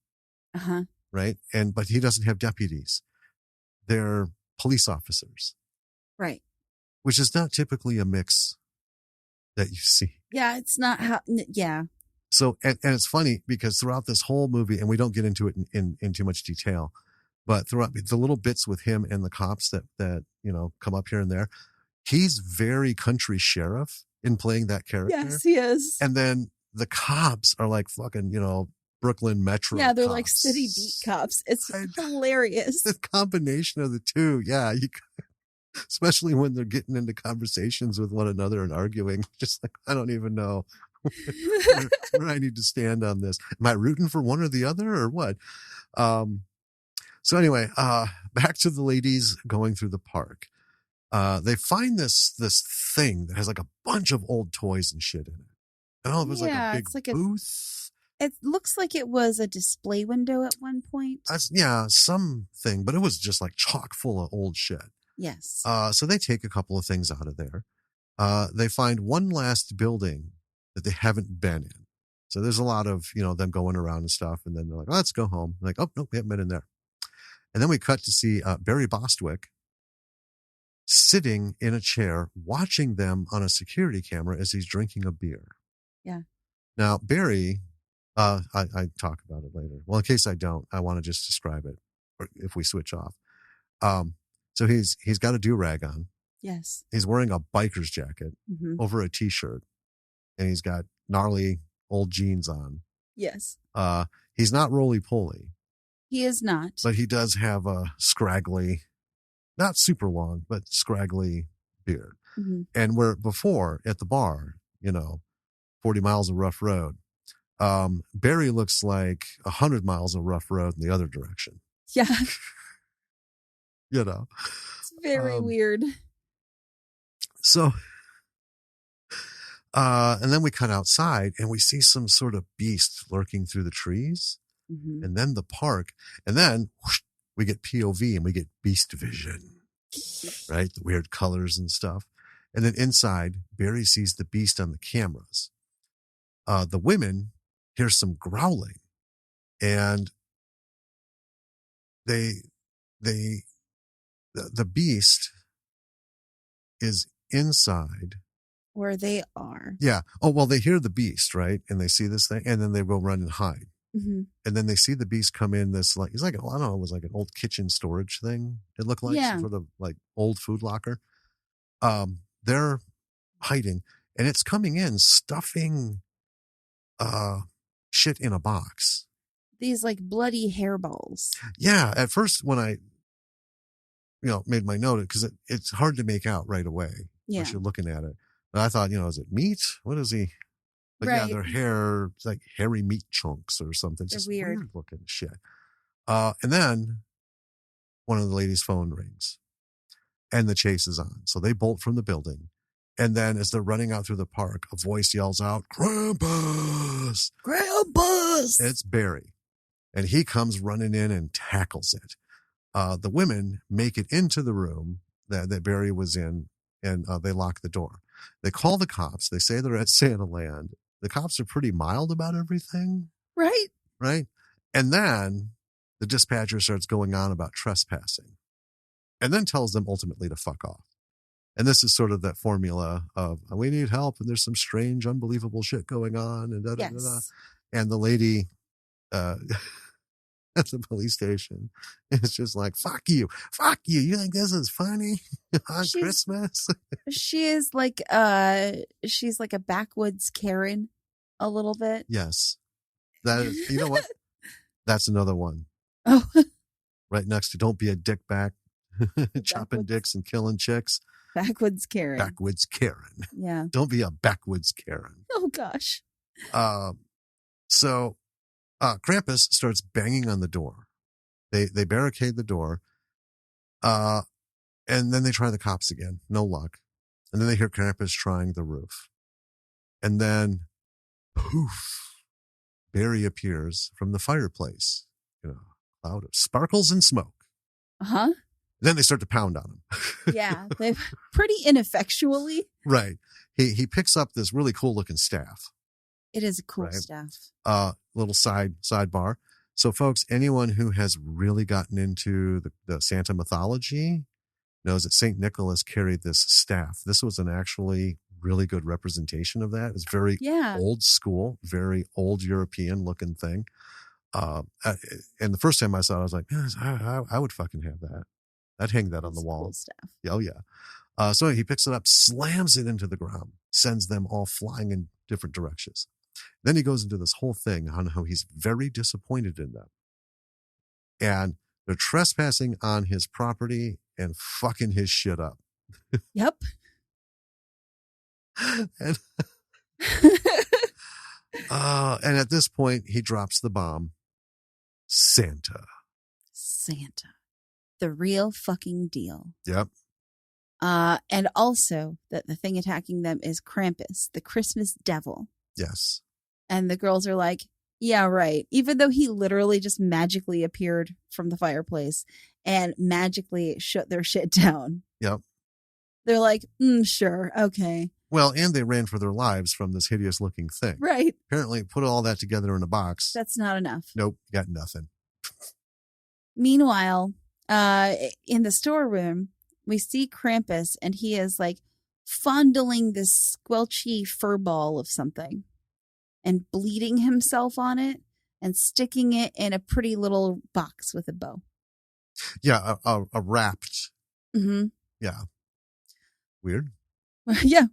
right? But he doesn't have deputies. They're police officers. Right. Which is not typically a mix that you see. Yeah, it's not how. Yeah. So, and it's funny because throughout this whole movie, and we don't get into it in too much detail, but throughout the little bits with him and the cops that come up here and there, he's very country sheriff in playing that character. Yes, he is. And then the cops are like fucking, Brooklyn Metro. Yeah, they're cops. like city beat cops. It's hilarious. The combination of the two. Yeah. Especially when they're getting into conversations with one another and arguing. Just like, I don't even know where I need to stand on this. Am I rooting for one or the other or what? So anyway, back to the ladies going through the park. They find this thing that has like a bunch of old toys and shit in it. And all of it's like a big booth. It looks like it was a display window at one point. Something, but it was just like chock full of old shit. Yes. So they take a couple of things out of there. They find one last building that they haven't been in. So there's a lot of, them going around and stuff. And then they're like, let's go home. Like, oh, no, we haven't been in there. And then we cut to see Barry Bostwick sitting in a chair watching them on a security camera as he's drinking a beer. Yeah. Now, Barry, I talk about it later. Well, in case I don't, I want to just describe it if we switch off. So he's got a do-rag on. Yes. He's wearing a biker's jacket over a t-shirt, and he's got gnarly old jeans on. Yes. He's not roly-poly. He is not. But he does have a scraggly, not super long, but scraggly beard. Mm-hmm. And where before at the bar, 40 miles of rough road, Barry looks like 100 miles of rough road in the other direction. Yeah. It's very weird. So, and then we cut outside and we see some sort of beast lurking through the trees, and then the park, and then whoosh, we get POV and we get beast vision, right? The weird colors and stuff. And then inside, Barry sees the beast on the cameras. The women hear some growling, and the beast is inside where they are. Yeah. Oh, well, they hear the beast, right? And they see this thing, and then they go run and hide. Mm-hmm. And then they see the beast come in this, like, it's like, I don't know, it was like an old kitchen storage thing. It looked like some sort of like old food locker. They're hiding, and it's coming in, stuffing shit in a box. These like bloody hairballs. Yeah. At first, when I, made my note, because it's hard to make out right away once you're looking at it. But I thought, is it meat? What is he? But yeah, their hair, it's like hairy meat chunks or something. Just weird looking shit. And then one of the ladies' phone rings, and the chase is on. So they bolt from the building. And then as they're running out through the park, a voice yells out, "Krampus! Krampus!" It's Barry. And he comes running in and tackles it. The women make it into the room that Barry was in, and they lock the door. They call the cops. They say they're at Santa Land. The cops are pretty mild about everything. Right. Right. And then the dispatcher starts going on about trespassing, and then tells them ultimately to fuck off. And this is sort of that formula of, we need help, and there's some strange, unbelievable shit going on. And And the lady at the police station is just like, fuck you. You think this is funny on Christmas? She is like, she's like a backwoods Karen a little bit. Yes. That is, you know what? That's another one. Oh. Right next to Don't Be a Dick Back, chopping dicks and killing chicks. Backwoods Karen. Backwoods Karen. Yeah. Don't be a backwoods Karen. Oh, gosh. So Krampus starts banging on the door. They barricade the door. And then they try the cops again. No luck. And then they hear Krampus trying the roof. And then, poof, Barry appears from the fireplace. Cloud of sparkles and smoke. Uh-huh. Then they start to pound on him. Yeah, they pretty ineffectually. Right. He picks up this really cool looking staff. It is a cool staff. Little sidebar. So, folks, anyone who has really gotten into the Santa mythology knows that St. Nicholas carried this staff. This was an actually really good representation of that. It's very old school, very old European looking thing. And the first time I saw it, I was like, I would fucking have that. I'd hang that on the wall. Cool stuff. Oh, yeah. So he picks it up, slams it into the ground, sends them all flying in different directions. Then he goes into this whole thing on how he's very disappointed in them. And they're trespassing on his property and fucking his shit up. Yep. And at this point, he drops the bomb. Santa. The real fucking deal. Yep. And also that the thing attacking them is Krampus, the Christmas devil. Yes. And the girls are like, yeah, right. Even though he literally just magically appeared from the fireplace and magically shut their shit down. Yep. They're like, sure, okay. Well, and they ran for their lives from this hideous looking thing. Right. Apparently put all that together in a box. That's not enough. Nope. Got nothing. Meanwhile, in the storeroom, we see Krampus, and he is like fondling this squelchy fur ball of something and bleeding himself on it and sticking it in a pretty little box with a bow. Yeah, a wrapped. Mm-hmm. Yeah. Weird. Yeah.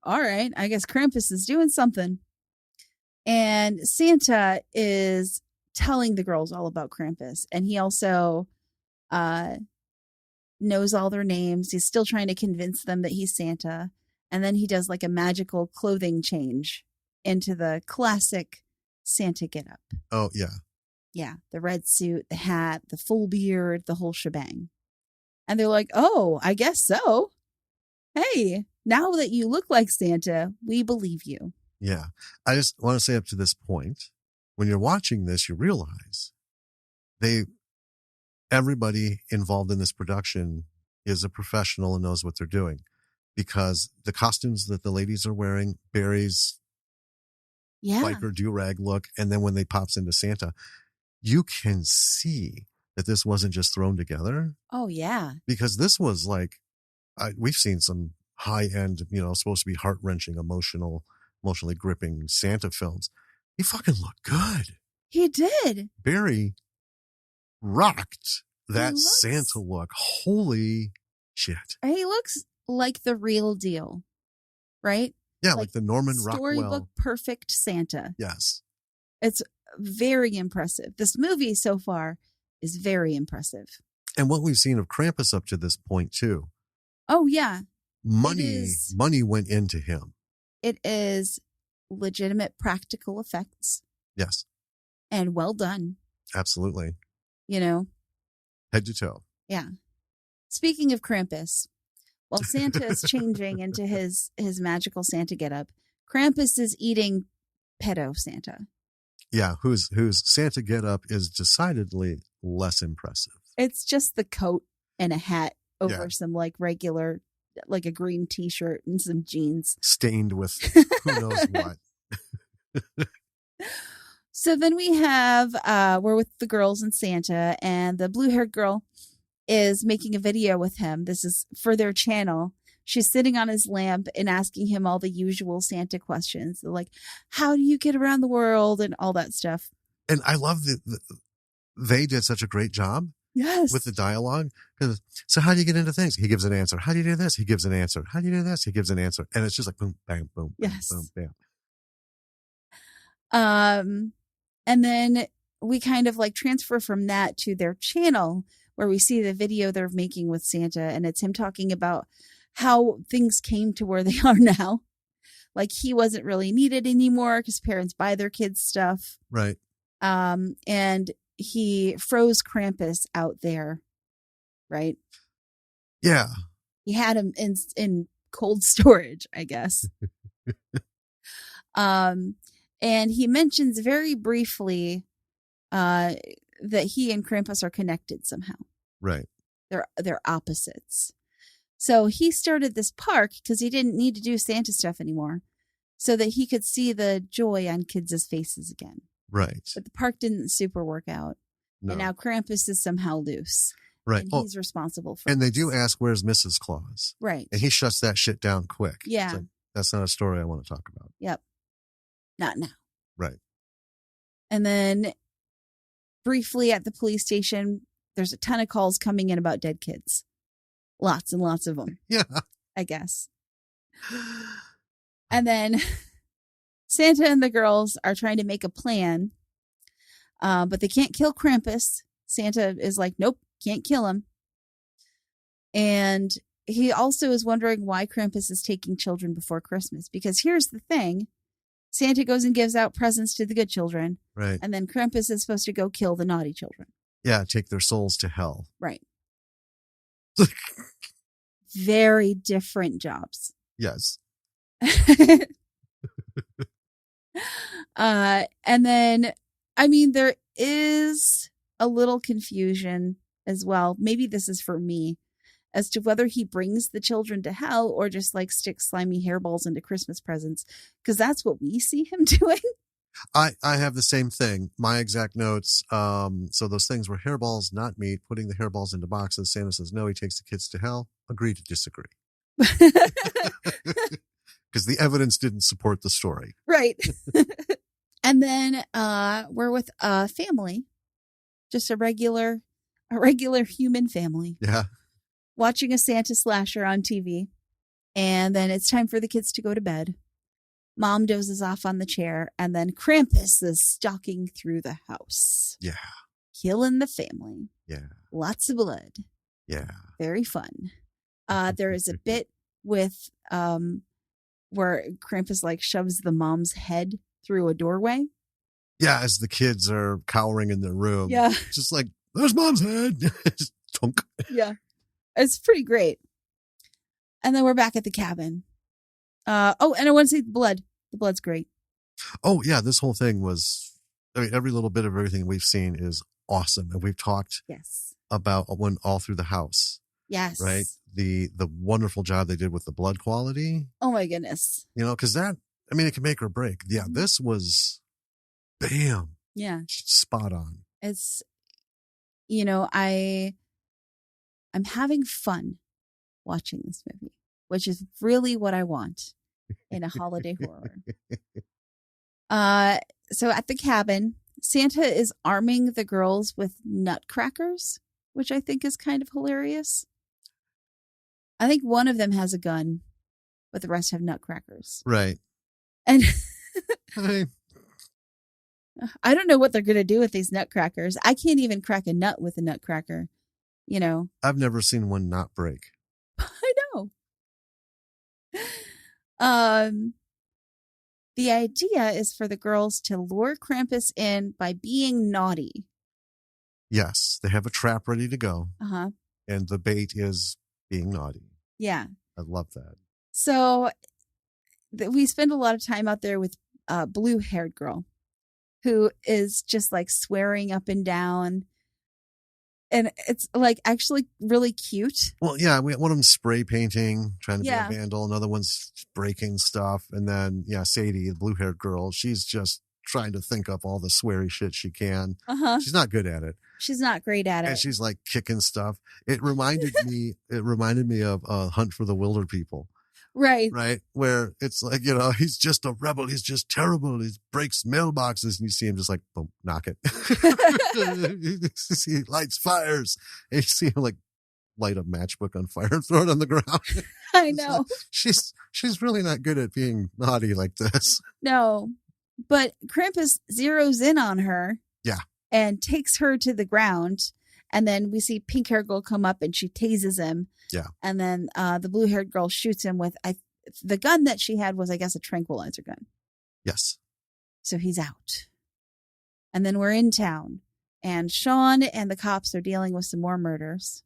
All right. I guess Krampus is doing something. And Santa is telling the girls all about Krampus. And he also knows all their names. He's still trying to convince them that he's Santa. And then he does like a magical clothing change into the classic Santa getup. Oh, yeah. Yeah. The red suit, the hat, the full beard, the whole shebang. And they're like, oh, I guess so. Hey, now that you look like Santa, we believe you. Yeah. I just want to say up to this point, when you're watching this, you realize everybody involved in this production is a professional and knows what they're doing. because the costumes that the ladies are wearing, Barry's biker do-rag look, and then when they pops into Santa, you can see that this wasn't just thrown together. Oh, yeah. Because this was like, we've seen some high-end, supposed to be heart-wrenching, emotionally gripping Santa films. He fucking looked good. He did. Barry rocked that Santa look. Holy shit. He looks like the real deal, right? Yeah, like the Norman Rockwell. Storybook perfect Santa. Yes. It's very impressive. This movie so far is very impressive. And what we've seen of Krampus up to this point, too. Oh, yeah. Money went into him. It is legitimate practical effects. Yes. And well done. Absolutely. Head to toe. Yeah. Speaking of Krampus, while Santa is changing into his magical Santa getup, Krampus is eating pedo Santa. Yeah, whose Santa getup is decidedly less impressive. It's just the coat and a hat over some regular, like a green t-shirt and some jeans. Stained with who knows what. So then we have, we're with the girls and Santa, and the blue-haired girl is making a video with him. This is for their channel. She's sitting on his lamp and asking him all the usual Santa questions. Like, how do you get around the world and all that stuff. And I love that they did such a great job. Yes. With the dialogue. So how do you get into things? He gives an answer. How do you do this? He gives an answer. How do you do this? He gives an answer. And it's just like boom, bam, boom, yes. boom, bam. And then we kind of transfer from that to their channel where we see the video they're making with Santa, and it's him talking about how things came to where they are now. Like he wasn't really needed anymore because parents buy their kids stuff. Right. And he froze Krampus out there. Right. Yeah. He had him in cold storage, I guess. And he mentions very briefly that he and Krampus are connected somehow. Right. They're opposites. So he started this park because he didn't need to do Santa stuff anymore, so that he could see the joy on kids' faces again. Right. But the park didn't super work out. No. And now Krampus is somehow loose. Right. And he's responsible for it. And they do ask, where's Mrs. Claus? Right. And he shuts that shit down quick. Yeah. Like, that's not a story I want to talk about. Yep. Not now. Right. And then briefly at the police station, there's a ton of calls coming in about dead kids. Lots and lots of them. Yeah. I guess. And then Santa and the girls are trying to make a plan, but they can't kill Krampus. Santa is like, nope, can't kill him. And he also is wondering why Krampus is taking children before Christmas. Because here's the thing. Santa goes and gives out presents to the good children. Right. And then Krampus is supposed to go kill the naughty children. Yeah, take their souls to hell. Right. Very different jobs. Yes. And then, I mean, there is a little confusion as well. Maybe this is for me as to whether he brings the children to hell or just sticks slimy hairballs into Christmas presents, because that's what we see him doing. I have the same thing. My exact notes. So those things were hairballs, not meat. Putting the hairballs into boxes. Santa says no. He takes the kids to hell. Agree to disagree. Because the evidence didn't support the story. Right. And then we're with a family, just a regular human family. Yeah. Watching a Santa slasher on TV. And then it's time for the kids to go to bed. Mom dozes off on the chair, and then Krampus is stalking through the house. Yeah. Killing the family. Yeah. Lots of blood. Yeah. Very fun. There is a bit with where Krampus shoves the mom's head through a doorway. Yeah, as the kids are cowering in their room. Yeah. Just there's mom's head. Just tunk. Yeah. It's pretty great. And then we're back at the cabin. And I want to say the blood. The blood's great. Oh, yeah. This whole thing was, every little bit of everything we've seen is awesome. And we've talked about one all through the house Yes. Right. The wonderful job they did with the blood quality. Oh my goodness. Because it can make or break. Yeah. This was bam. Yeah. Spot on. It's, I'm having fun watching this movie, which is really what I want in a holiday horror. So at the cabin, Santa is arming the girls with nutcrackers, which I think is kind of hilarious. I think one of them has a gun, but the rest have nutcrackers. Right. And I don't know what they're going to do with these nutcrackers. I can't even crack a nut with a nutcracker, I've never seen one not break. I know. The idea is for the girls to lure Krampus in by being naughty. Yes, they have a trap ready to go. Uh-huh. And the bait is being naughty. Yeah. I love that. So we spend a lot of time out there with a blue-haired girl who is just like swearing up and down. And it's like actually really cute. Well, yeah, one of them spray painting, trying to be a vandal. Another one's breaking stuff. And then, Sadie, the blue-haired girl, she's just trying to think up all the sweary shit she can. Uh-huh. She's not good at it. She's not great at it. And she's like kicking stuff. It reminded me of Hunt for the Wilder People. Right. Right. Where it's like, he's just a rebel. He's just terrible. He breaks mailboxes and you see him just like, boom, knock it. He lights fires. And you see him like light a matchbook on fire and throw it on the ground. I know. She's really not good at being naughty like this. No. But Krampus zeroes in on her. Yeah. And takes her to the ground. And then we see pink hair girl come up and she tases him. Yeah. And then the blue haired girl shoots him with the gun that she had was, I guess, a tranquilizer gun. Yes. So he's out. And then we're in town. And Sean and the cops are dealing with some more murders.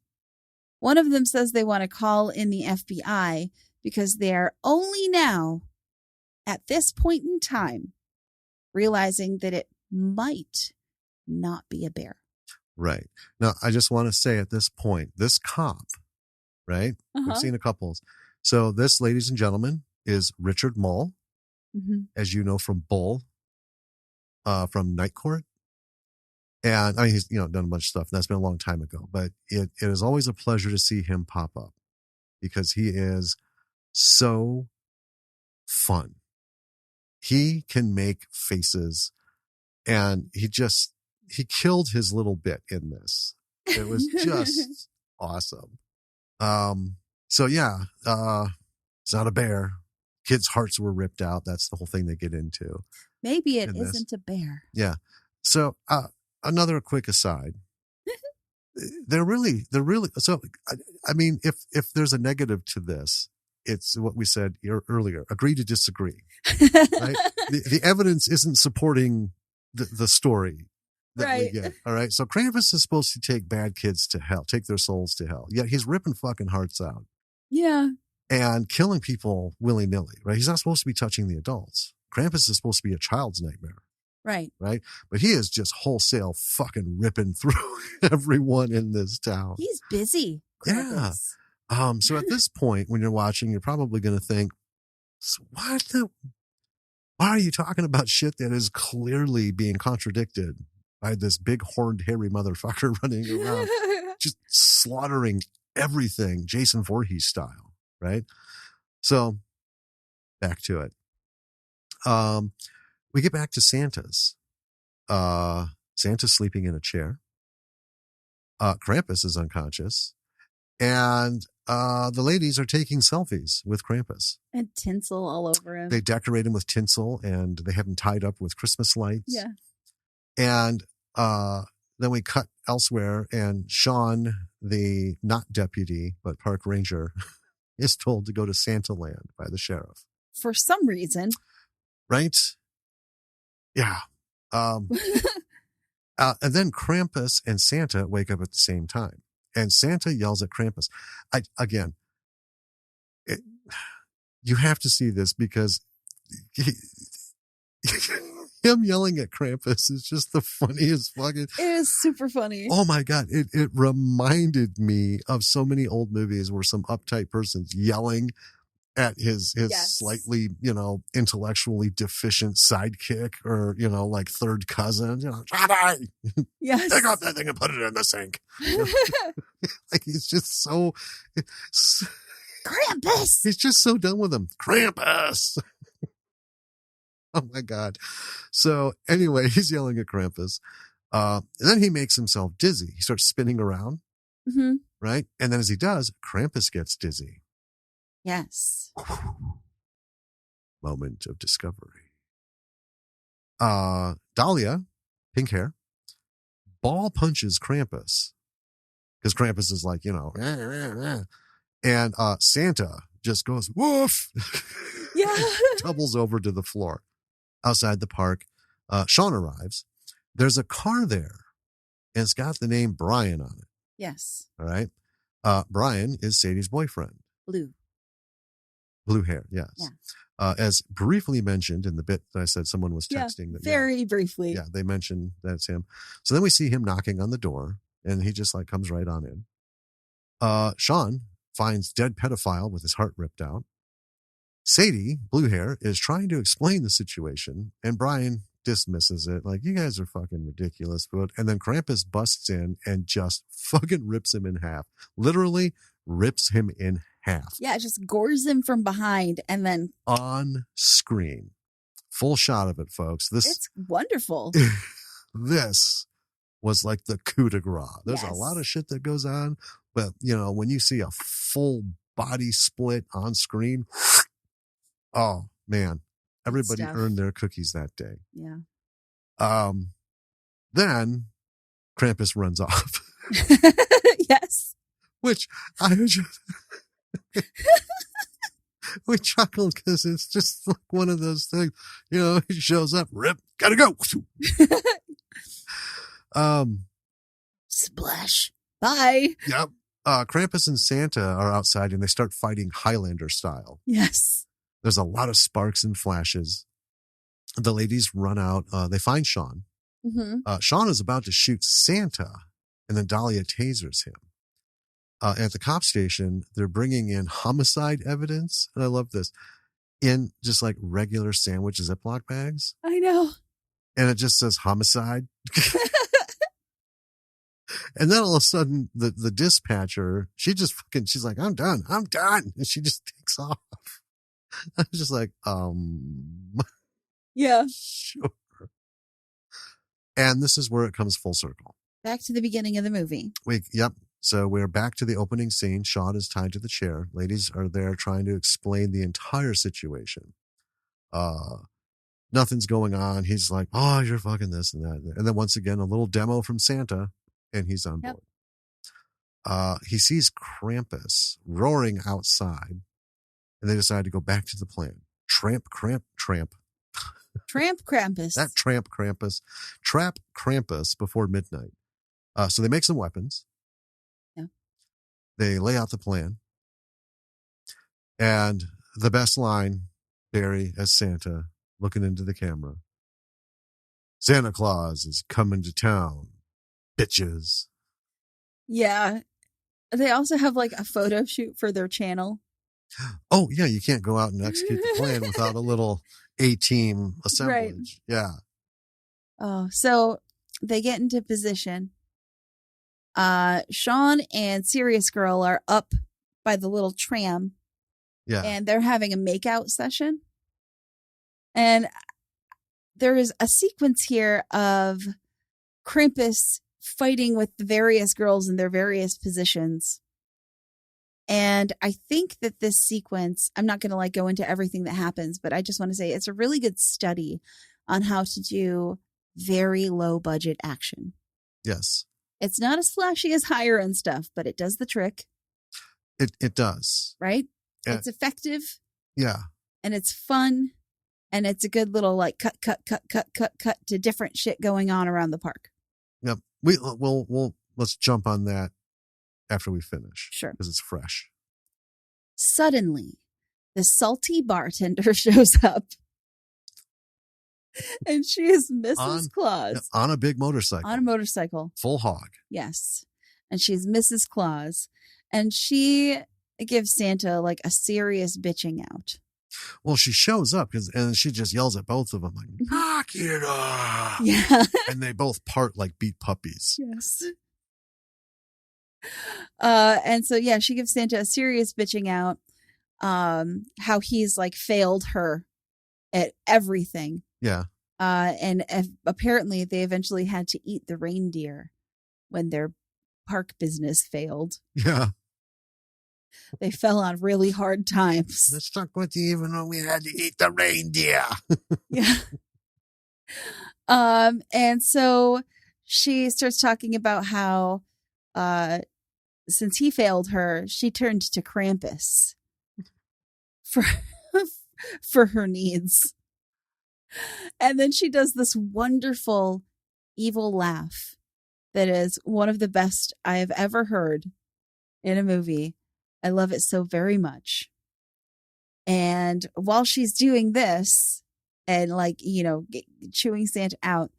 One of them says they want to call in the FBI because they're only now, at this point in time, realizing that it might not be a bear. Right. Now, I just want to say at this point, this cop, right? Uh-huh. We've seen a couple. So this, ladies and gentlemen, is Richard Mull, as you know from Bull, from Night Court. And he's, done a bunch of stuff. That's been a long time ago, but it is always a pleasure to see him pop up because he is so fun. He can make faces and he killed his little bit in this. It was just awesome. So yeah, it's not a bear. Kids' hearts were ripped out. That's the whole thing they get into. Maybe it isn't a bear. Yeah. So, another quick aside. They're really, so, if there's a negative to this, it's what we said earlier, agree to disagree, right? The evidence isn't supporting the story that we get. All right. So Krampus is supposed to take bad kids to hell, take their souls to hell. Yet he's ripping fucking hearts out. Yeah. And killing people willy-nilly, right? He's not supposed to be touching the adults. Krampus is supposed to be a child's nightmare. Right. Right. But he is just wholesale fucking ripping through everyone in this town. He's busy. Krampus. Yeah. So at this point, when you're watching, you're probably going to think, why are you talking about shit that is clearly being contradicted by this big horned hairy motherfucker running around, just slaughtering everything Jason Voorhees style, right? So back to it. We get back to Santa's. Santa's sleeping in a chair. Krampus is unconscious. And the ladies are taking selfies with Krampus. And tinsel all over him. They decorate him with tinsel and they have him tied up with Christmas lights. Yeah. And then we cut elsewhere and Sean, the not deputy, but park ranger, is told to go to Santa Land by the sheriff. For some reason. Right? Yeah. And then Krampus and Santa wake up at the same time. And Santa yells at Krampus. You have to see this because him yelling at Krampus is just the funniest fucking. It is super funny. Oh my God. It reminded me of so many old movies where some uptight person's yelling at his slightly, intellectually deficient sidekick or, like third cousin, Johnny, yes. Take off that thing and put it in the sink. Like he's just so Krampus. He's just so done with him. Krampus. Oh my God. So anyway, he's yelling at Krampus. And then he makes himself dizzy. He starts spinning around. Mm-hmm. Right. And then as he does, Krampus gets dizzy. Yes. Moment of discovery. Dahlia, pink hair, ball punches Krampus. Because Krampus is like, and Santa just goes, woof. Yeah. Tumbles over to the floor. Outside the park, Sean arrives. There's a car there, and it's got the name Brian on it. Yes. All right. Brian is Sadie's boyfriend. Blue hair, yes. Yeah. As briefly mentioned in the bit that I said someone was texting. Very briefly. Yeah, they mentioned that's him. So then we see him knocking on the door, and he just comes right on in. Sean finds dead pedophile with his heart ripped out. Sadie, blue hair, is trying to explain the situation, and Brian dismisses it. Like, you guys are fucking ridiculous. And then Krampus busts in and just fucking rips him in half. Literally rips him in half. Yeah, just gores him from behind and then on screen. Full shot of it, folks. It's wonderful. This was like the coup de grace. There's a lot of shit that goes on, but when you see a full body split on screen, oh man, everybody earned their cookies that day. Yeah. Then Krampus runs off. Yes. Which I was just we chuckled because it's just like one of those things, he shows up, rip, gotta go. Splash. Bye. Yep. Krampus and Santa are outside and they start fighting Highlander style. Yes. There's a lot of sparks and flashes. The ladies run out. They find Sean. Mm-hmm. Sean is about to shoot Santa, and then Dahlia tasers him. At the cop station, they're bringing in homicide evidence. And I love this. In just like regular sandwich Ziploc bags. I know. And it just says homicide. And then all of a sudden, the dispatcher, she's like, I'm done. And she just takes off. I was just like, yeah, sure. And this is where it comes full circle. Back to the beginning of the movie. Yep. So we're back to the opening scene. Sean is tied to the chair. Ladies are there trying to explain the entire situation. Nothing's going on. He's like, oh, you're fucking this and that. And then once again, a little demo from Santa, and he's on board. He sees Krampus roaring outside, and they decide to go back to the plan. Tramp Krampus. That tramp Krampus. Trap Krampus before midnight. So they make some weapons. Yeah. They lay out the plan. And the best line, Barry as Santa, looking into the camera. Santa Claus is coming to town, bitches. Yeah. They also have like a photo shoot for their channel. Oh, yeah. You can't go out and execute the plan without a little A-team assemblage. Right. Yeah. Oh, so they get into position. Sean and Serious Girl are up by the little tram. Yeah. And they're having a makeout session. And there is a sequence here of Krampus fighting with the various girls in their various positions. And I think that this sequence, I'm not going to go into everything that happens, but I just want to say it's a really good study on how to do very low budget action. Yes. It's not as flashy as higher end stuff, but it does the trick. It does. Right? It's effective. Yeah. And it's fun. And it's a good little cut to different shit going on around the park. Yep. Let's jump on that after we finish. Sure. Because it's fresh. Suddenly, the salty bartender shows up. And she is Mrs. Claus. On a big motorcycle. On a motorcycle. Full hog. Yes. And she's Mrs. Claus. And she gives Santa like a serious bitching out. Well, she shows up and she just yells at both of them like, knock it off. Yeah. And they both part like beat puppies. Yes. And so, yeah, she gives Santa a serious bitching out. How he's like failed her at everything. Yeah. And apparently they eventually had to eat the reindeer when their park business failed. Yeah. They fell on really hard times. They're stuck with you even though we had to eat the reindeer. Yeah. And so she starts talking about how since he failed her, she turned to Krampus for her needs. And then she does this wonderful evil laugh that is one of the best I have ever heard in a movie. I love it so very much. And while she's doing this and like, chewing Santa out,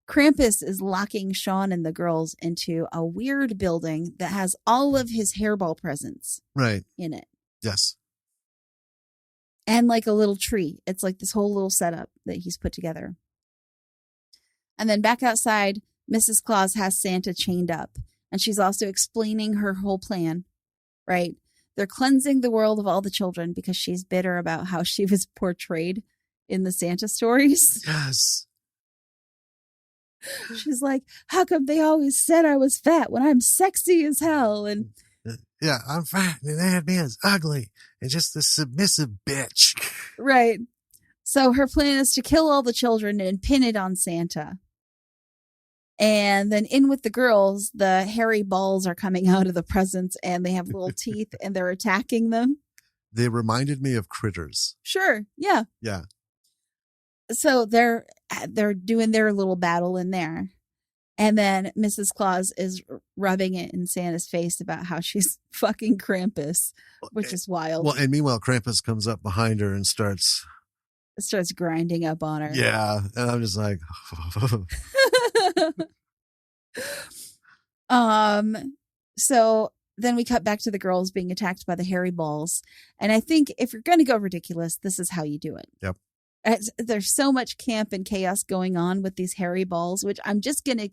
Krampus is locking Sean and the girls into a weird building that has all of his hairball presents in it. Yes. And like a little tree. It's like this whole little setup that he's put together. And then back outside, Mrs. Claus has Santa chained up. And she's also explaining her whole plan, right? They're cleansing the world of all the children because she's bitter about how she was portrayed in the Santa stories. Yes. She's like, how come they always said I was fat when I'm sexy as hell? And yeah, I'm fat and that man's ugly and just a submissive bitch. Right. So her plan is to kill all the children and pin it on Santa. And then in with the girls, the hairy balls are coming out of the presents and they have little teeth and they're attacking them. They reminded me of critters. Sure. Yeah. Yeah. So they're doing their little battle in there. And then Mrs. Claus is rubbing it in Santa's face about how she's fucking Krampus, which is wild. Well, and meanwhile, Krampus comes up behind her and starts grinding up on her. Yeah. And I'm just like, So then we cut back to the girls being attacked by the hairy balls. And I think if you're going to go ridiculous, this is how you do it. Yep. There's so much camp and chaos going on with these hairy balls, which I'm just going to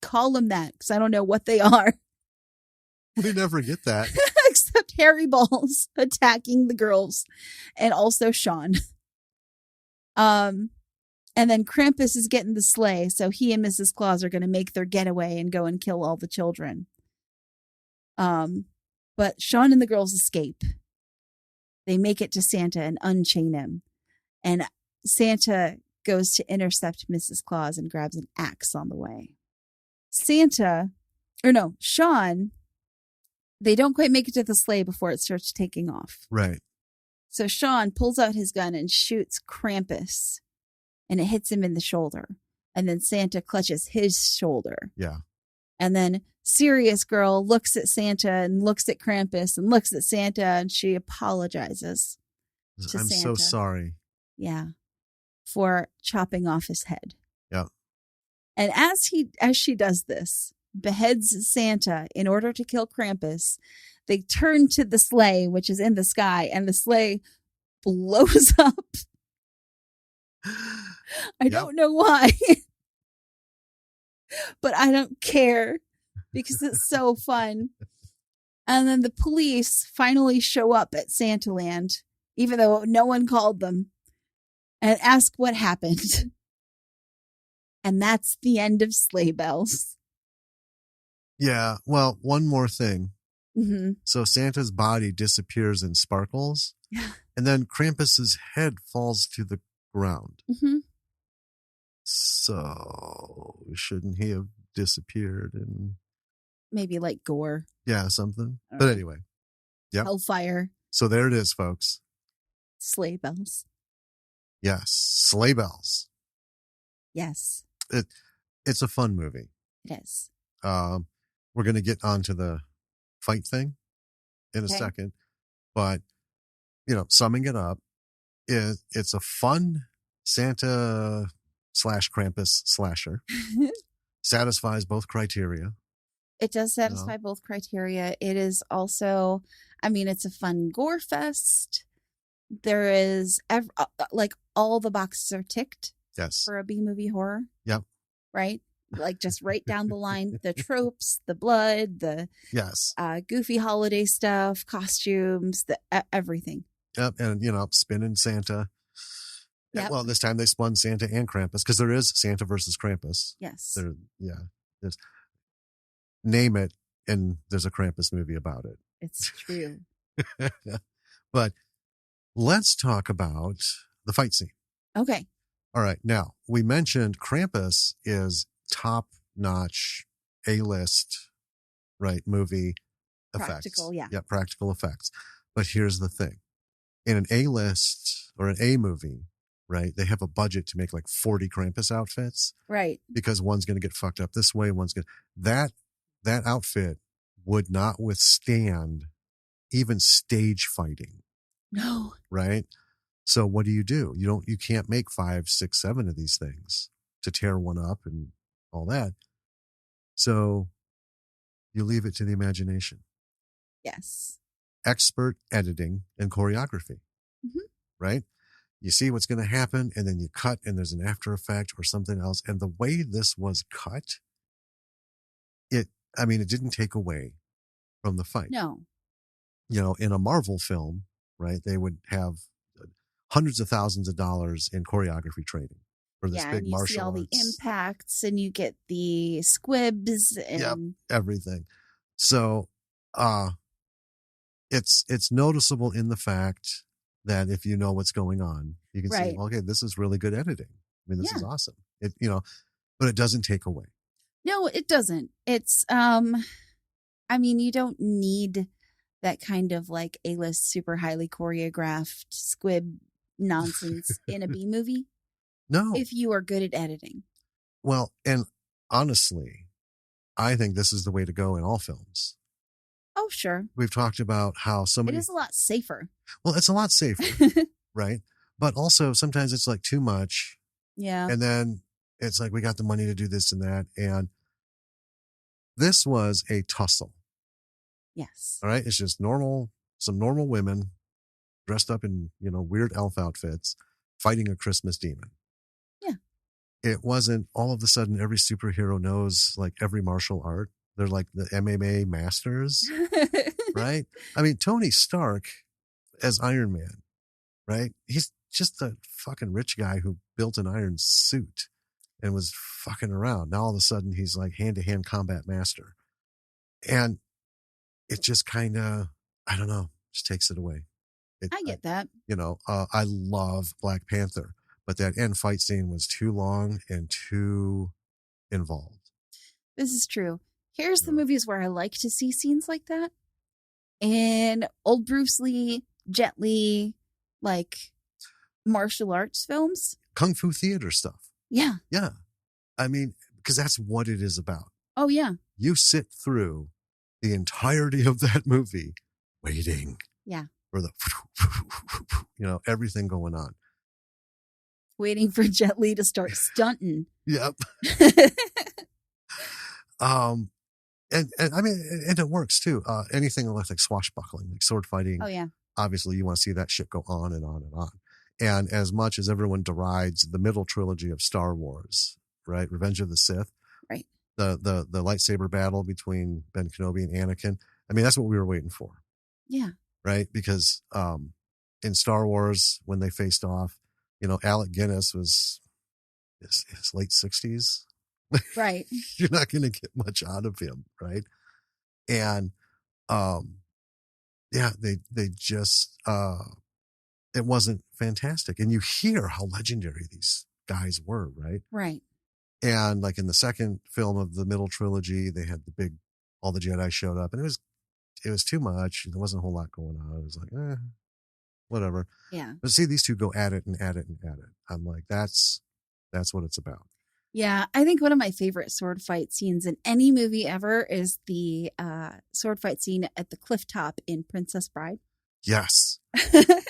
call them that because I don't know what they are. We never get that. Except hairy balls attacking the girls and also Sean. And then Krampus is getting the sleigh, so he and Mrs. Claus are going to make their getaway and go and kill all the children. But Sean and the girls escape. They make it to Santa and unchain him. And Santa goes to intercept Mrs. Claus and grabs an axe on the way. Sean, they don't quite make it to the sleigh before it starts taking off. Right. So Sean pulls out his gun and shoots Krampus. And it hits him in the shoulder. And then Santa clutches his shoulder. Yeah. And then serious girl looks at Santa and looks at Krampus and looks at Santa and she apologizes to I'm Santa. so sorry. Yeah. For chopping off his head. Yeah. And as she does this, beheads Santa in order to kill Krampus, they turn to the sleigh, which is in the sky, and the sleigh blows up. I don't know why, but I don't care because it's so fun. And then the police finally show up at Santaland, even though no one called them, and ask what happened. And that's the end of Sleigh Bells. Yeah. Well, one more thing. Mm-hmm. So Santa's body disappears in sparkles. Yeah. And then Krampus's head falls to the ground. Mm-hmm. So shouldn't he have disappeared and maybe like gore? Yeah, something. But anyway. Yep. Hellfire. So there it is, folks. Sleigh Bells. Yes. Sleigh Bells. Yes. It's a fun movie. It is. We're going to get onto the fight thing in a second. But, summing it up, it's a fun Santa / Krampus slasher. Satisfies both criteria. It does satisfy both criteria. It is also, I mean, it's a fun gore fest. There is, like, all the boxes are ticked. Yes. For a B-movie horror. Yep. Right? Like, just right down the line. The tropes, the blood, the goofy holiday stuff, costumes, everything. Yep. And, spinning Santa. Yep. Well, this time they spun Santa and Krampus because there is Santa versus Krampus. Yes. There's name it, and there's a Krampus movie about it. It's true. But let's talk about the fight scene. Okay. All right. Now, we mentioned Krampus is top-notch A-list, right, movie Practical, effects. yeah. Practical effects. But here's the thing. In an A-list or an A movie, right, they have a budget to make like 40 Krampus outfits. Right. Because one's going to get fucked up this way, one's going to... That outfit would not withstand even stage fighting. No. Right? So what do? You can't make 5, 6, 7 of these things to tear one up and all that. So you leave it to the imagination. Yes. Expert editing and choreography. Mm-hmm. Right? You see what's going to happen, and then you cut, and there's an after effect or something else. And the way this was cut, it didn't take away from the fight. No. In a Marvel film, right, they would have hundreds of thousands of dollars in choreography training for this big martial arts. You see all the impacts, and you get the squibs and everything. So, it's noticeable in the fact that if you know what's going on, you can see, okay, this is really good editing. I mean, this is awesome. But it doesn't take away. No, it doesn't. It's, you don't need that kind of like A-list, super highly choreographed squib nonsense in a B movie. No. If you are good at editing. Well, and honestly, I think this is the way to go in all films. Oh, sure. We've talked about how somebody... It is a lot safer. Well, it's a lot safer, right? But also sometimes it's like too much. Yeah. And then it's like, we got the money to do this and that. And this was a tussle. Yes. All right. It's just some normal women dressed up in, weird elf outfits fighting a Christmas demon. Yeah. It wasn't all of a sudden every superhero knows like every martial art. They're like the MMA masters, right? I mean, Tony Stark as Iron Man, right? He's just a fucking rich guy who built an iron suit and was fucking around. Now all of a sudden he's like hand-to-hand combat master. And it just kind of, I don't know, just takes it away. I get that. I love Black Panther, but that end fight scene was too long and too involved. This is true. Here's the movies where I like to see scenes like that. In old Bruce Lee, Jet Li, like martial arts films. Kung Fu theater stuff. Yeah. Yeah. I mean, because that's what it is about. Oh, yeah. You sit through the entirety of that movie waiting. Yeah. For the, everything going on. Waiting for Jet Li to start stunting. Yep. And it works too. Anything like swashbuckling, like sword fighting. Oh, yeah. Obviously, you want to see that shit go on and on and on. And as much as everyone derides the middle trilogy of Star Wars, right? Revenge of the Sith. Right. The lightsaber battle between Ben Kenobi and Anakin. I mean, that's what we were waiting for. Yeah. Right? Because in Star Wars, when they faced off, Alec Guinness was his late 60s. Right. You're not going to get much out of him, right? And they just it wasn't fantastic. And you hear how legendary these guys were, right? Right. And like in the second film of the middle trilogy, they had all the Jedi showed up, and it was too much. There wasn't a whole lot going on. It was like, whatever. Yeah. But see these two go at it and at it and at it. I'm like, that's what it's about. Yeah, I think one of my favorite sword fight scenes in any movie ever is the sword fight scene at the cliff top in Princess Bride. Yes.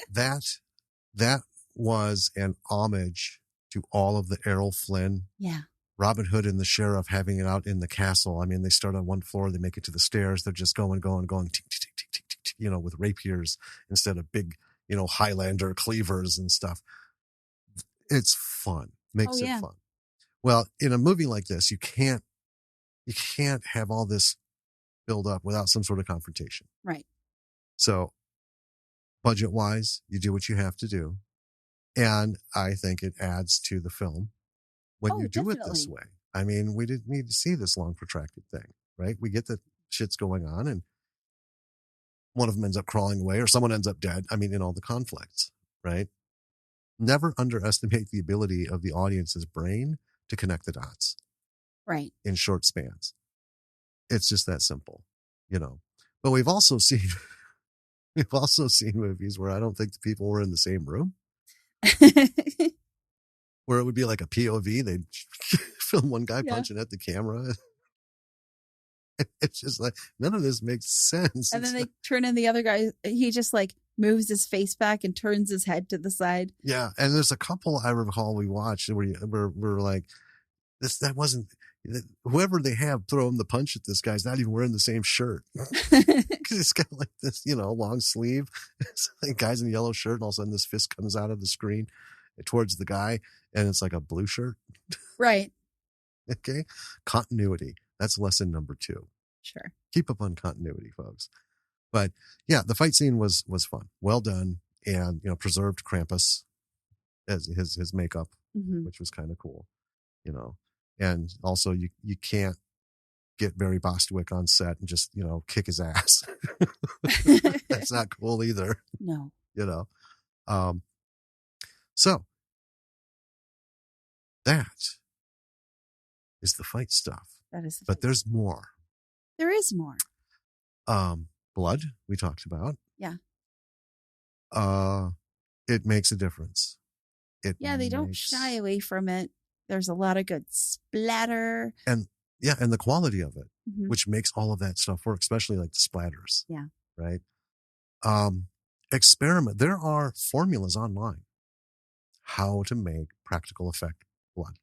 That was an homage to all of the Errol Flynn. Yeah. Robin Hood and the sheriff having it out in the castle. I mean, they start on one floor, they make it to the stairs. They're just going, tick, tick, tick, tick, tick, tick, you know, with rapiers instead of big, you know, Highlander cleavers and stuff. It's fun. Makes it fun. Well, in a movie like this, you can't have all this build up without some sort of confrontation. Right. So budget wise, you do what you have to do. And I think it adds to the film when you do it this way. I mean, we didn't need to see this long protracted thing, right? We get that shit's going on and one of them ends up crawling away or someone ends up dead. I mean, in all the conflicts, right? Never underestimate the ability of the audience's brain to connect the dots. Right. In short spans. It's just that simple, you know. But we've also seen movies where I don't think the people were in the same room. Where it would be like a POV, they'd film one guy punching at the camera. It's just like, none of this makes sense. And then they turn in the other guy. He just like moves his face back and turns his head to the side. Yeah. And there's a couple I recall we watched where we're like, that wasn't, whoever they have throwing the punch at this guy's not even wearing the same shirt. Because it's got like this, you know, long sleeve. It's like guy's in a yellow shirt and all of a sudden this fist comes out of the screen towards the guy and it's like a blue shirt. Right. Okay. Continuity. That's lesson number 2. Sure. Keep up on continuity, folks. But yeah, the fight scene was fun. Well done. And, you know, preserved Krampus as his makeup, which was kind of cool, you know. And also you can't get Barry Bostwick on set and just, you know, kick his ass. That's not cool either. No. You know. So that is the fight stuff. That is. But there's more. There is more. Blood we talked about. Yeah. It makes a difference. They don't shy away from it. There's a lot of good splatter. And the quality of it, which makes all of that stuff work, especially like the splatters. Yeah. Right. Experiment. There are formulas online how to make practical effect blood.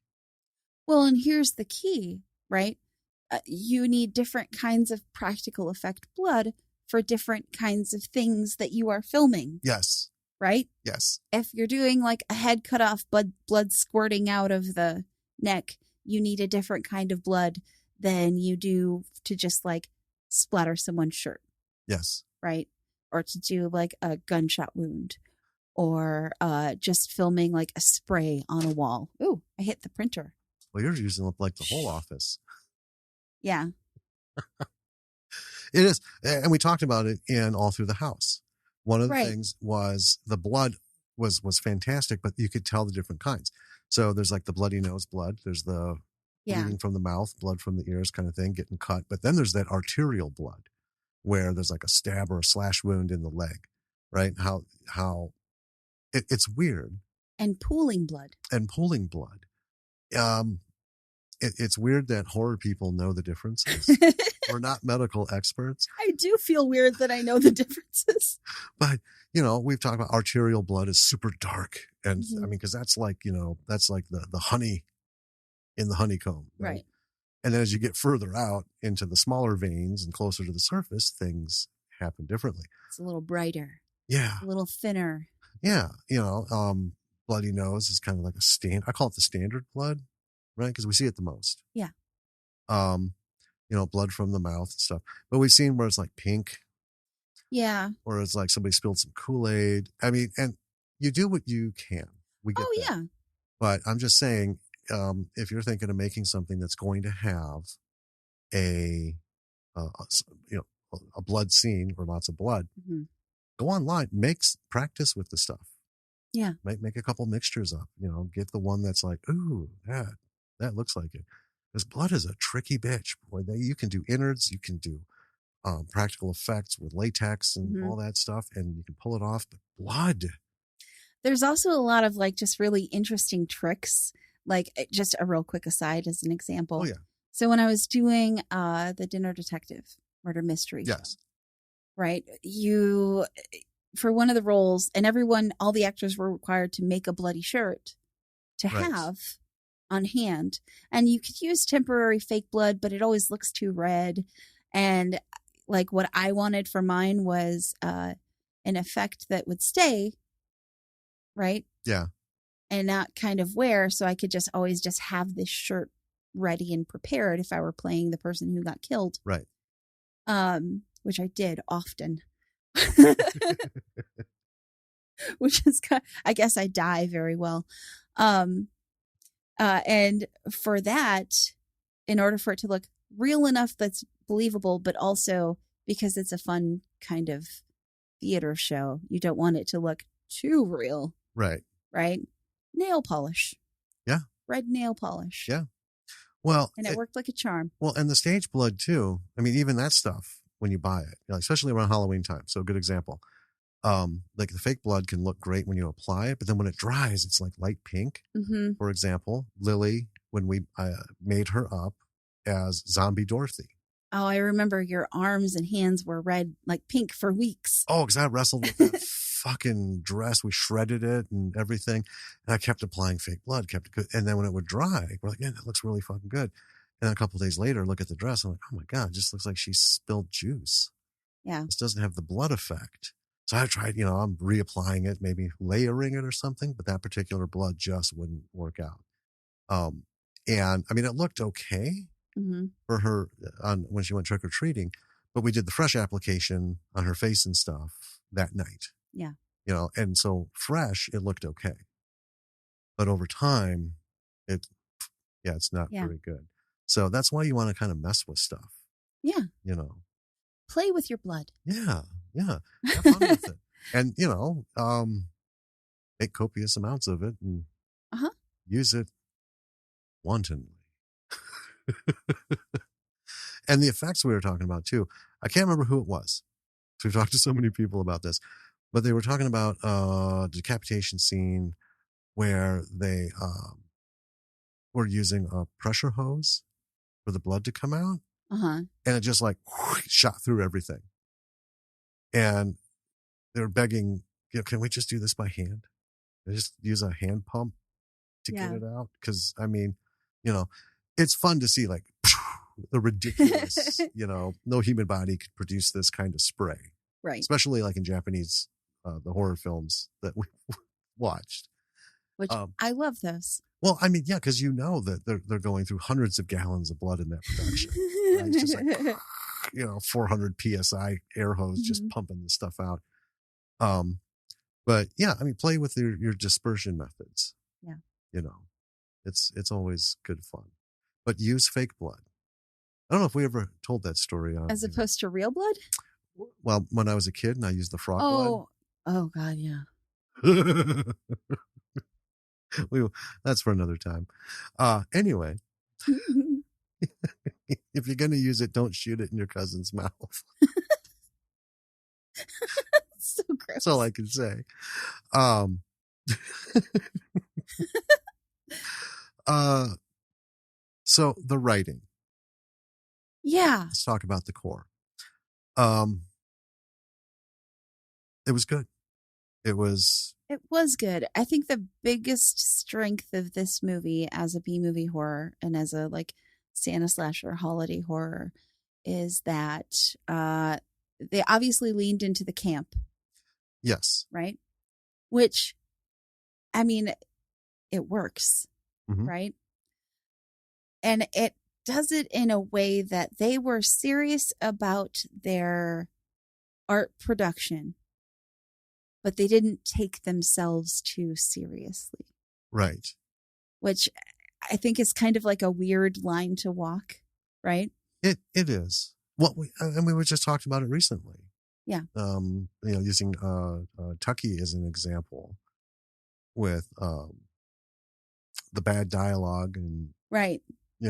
Well, and here's the key, right? You need different kinds of practical effect blood for different kinds of things that you are filming. Yes. Right? Yes. If you're doing like a head cut off, blood squirting out of the neck, you need a different kind of blood than you do to just like splatter someone's shirt. Yes. Right? Or to do like a gunshot wound or just filming like a spray on a wall. Ooh, I hit the printer. Well, you're using like the whole office. Yeah. It is. And we talked about it in All Through the House. One of the things was the blood was fantastic, but you could tell the different kinds. So there's like the bloody nose blood. There's the bleeding from the mouth, blood from the ears kind of thing, getting cut. But then there's that arterial blood where there's like a stab or a slash wound in the leg, right? How it's weird. And pooling blood. It's weird that horror people know the differences. We're not medical experts. I do feel weird that I know the differences. But, you know, we've talked about arterial blood is super dark. And I mean, because that's like, you know, that's like the honey in the honeycomb. Right? And then as you get further out into the smaller veins and closer to the surface, things happen differently. It's a little brighter. Yeah. A little thinner. Yeah. You know, bloody nose is kind of like I call it the standard blood. Right? Because we see it the most. Yeah. You know, blood from the mouth and stuff. But we've seen where it's like pink. Yeah. Or it's like somebody spilled some Kool-Aid. I mean, and you do what you can. We get that. Yeah. But I'm just saying, if you're thinking of making something that's going to have a blood scene or lots of blood, go online, practice with the stuff. Yeah. Make a couple mixtures up, you know, get the one that's like, ooh, that looks like it. Because blood is a tricky bitch. Boy, you can do innards, you can do practical effects with latex and all that stuff, and you can pull it off. But blood. There's also a lot of like just really interesting tricks. Like just a real quick aside as an example. Oh yeah. So when I was doing the Dinner Detective murder mystery show, right? For one of the roles, and all the actors were required to make a bloody shirt to have on hand. And you could use temporary fake blood, but it always looks too red. And like what I wanted for mine was an effect that would stay, right? Yeah. And not kind of wear, so I could just always just have this shirt ready and prepared if I were playing the person who got killed. Right. Which I did often. Which is, I guess I die very well. And for that, in order for it to look real enough that's believable, but also because it's a fun kind of theater show, you don't want it to look too real. Right. Right? Nail polish. Yeah. Red nail polish. Yeah. Well, and it worked like a charm. Well, and the stage blood too. I mean, even that stuff when you buy it, especially around Halloween time. So a good example. Like the fake blood can look great when you apply it, but then when it dries, it's like light pink. Mm-hmm. For example, Lily, when we made her up as Zombie Dorothy. Oh, I remember your arms and hands were red, like pink for weeks. Oh, because I wrestled with that fucking dress. We shredded it and everything. And I kept applying fake blood, kept it good. And then when it would dry, we're like, yeah, that looks really fucking good. And then a couple of days later, look at the dress. I'm like, oh my God, it just looks like she spilled juice. Yeah. This doesn't have the blood effect. So I tried, I'm reapplying it, maybe layering it or something, but that particular blood just wouldn't work out. And I mean, it looked okay for her when she went trick-or-treating, but we did the fresh application on her face and stuff that night. Yeah. And so fresh, it looked okay. But over time, it's not very good. So that's why you want to kind of mess with stuff. Yeah. Play with your blood. Yeah. Yeah. Have fun with it. And, make copious amounts of it and use it wantonly. And the effects we were talking about too. I can't remember who it was. So we've talked to so many people about this, but they were talking about a decapitation scene where they were using a pressure hose for the blood to come out. And it just like shot through everything. And they were begging, can we just do this by hand? They just use a hand pump to get it out. Because, I mean, it's fun to see like the ridiculous, no human body could produce this kind of spray. Right. Especially like in Japanese, the horror films that we watched. Which I love those. Well, I mean, yeah, because that they're going through hundreds of gallons of blood in that production. Right? It's just like, 400 PSI air hose just pumping this stuff out. But yeah, I mean, play with your dispersion methods. Yeah. It's always good fun. But use fake blood. I don't know if we ever told that story on as opposed to real blood. Well, when I was a kid and I used the frog blood. Oh God, yeah. That's for another time. Anyway, if you're going to use it, don't shoot it in your cousin's mouth. So gross. That's all I can say. So the writing. Yeah. Let's talk about the core. It was good. It was good. I think the biggest strength of this movie as a B-movie horror and as a like Santa slasher holiday horror is that they obviously leaned into the camp. Yes. Right? Which, I mean, it works, right? And it does it in a way that they were serious about their art production, but they didn't take themselves too seriously. Right. Which I think is kind of like a weird line to walk, right? It is. Well, we were just talking about it recently. Yeah. Using Tucky as an example with the bad dialogue and right. Do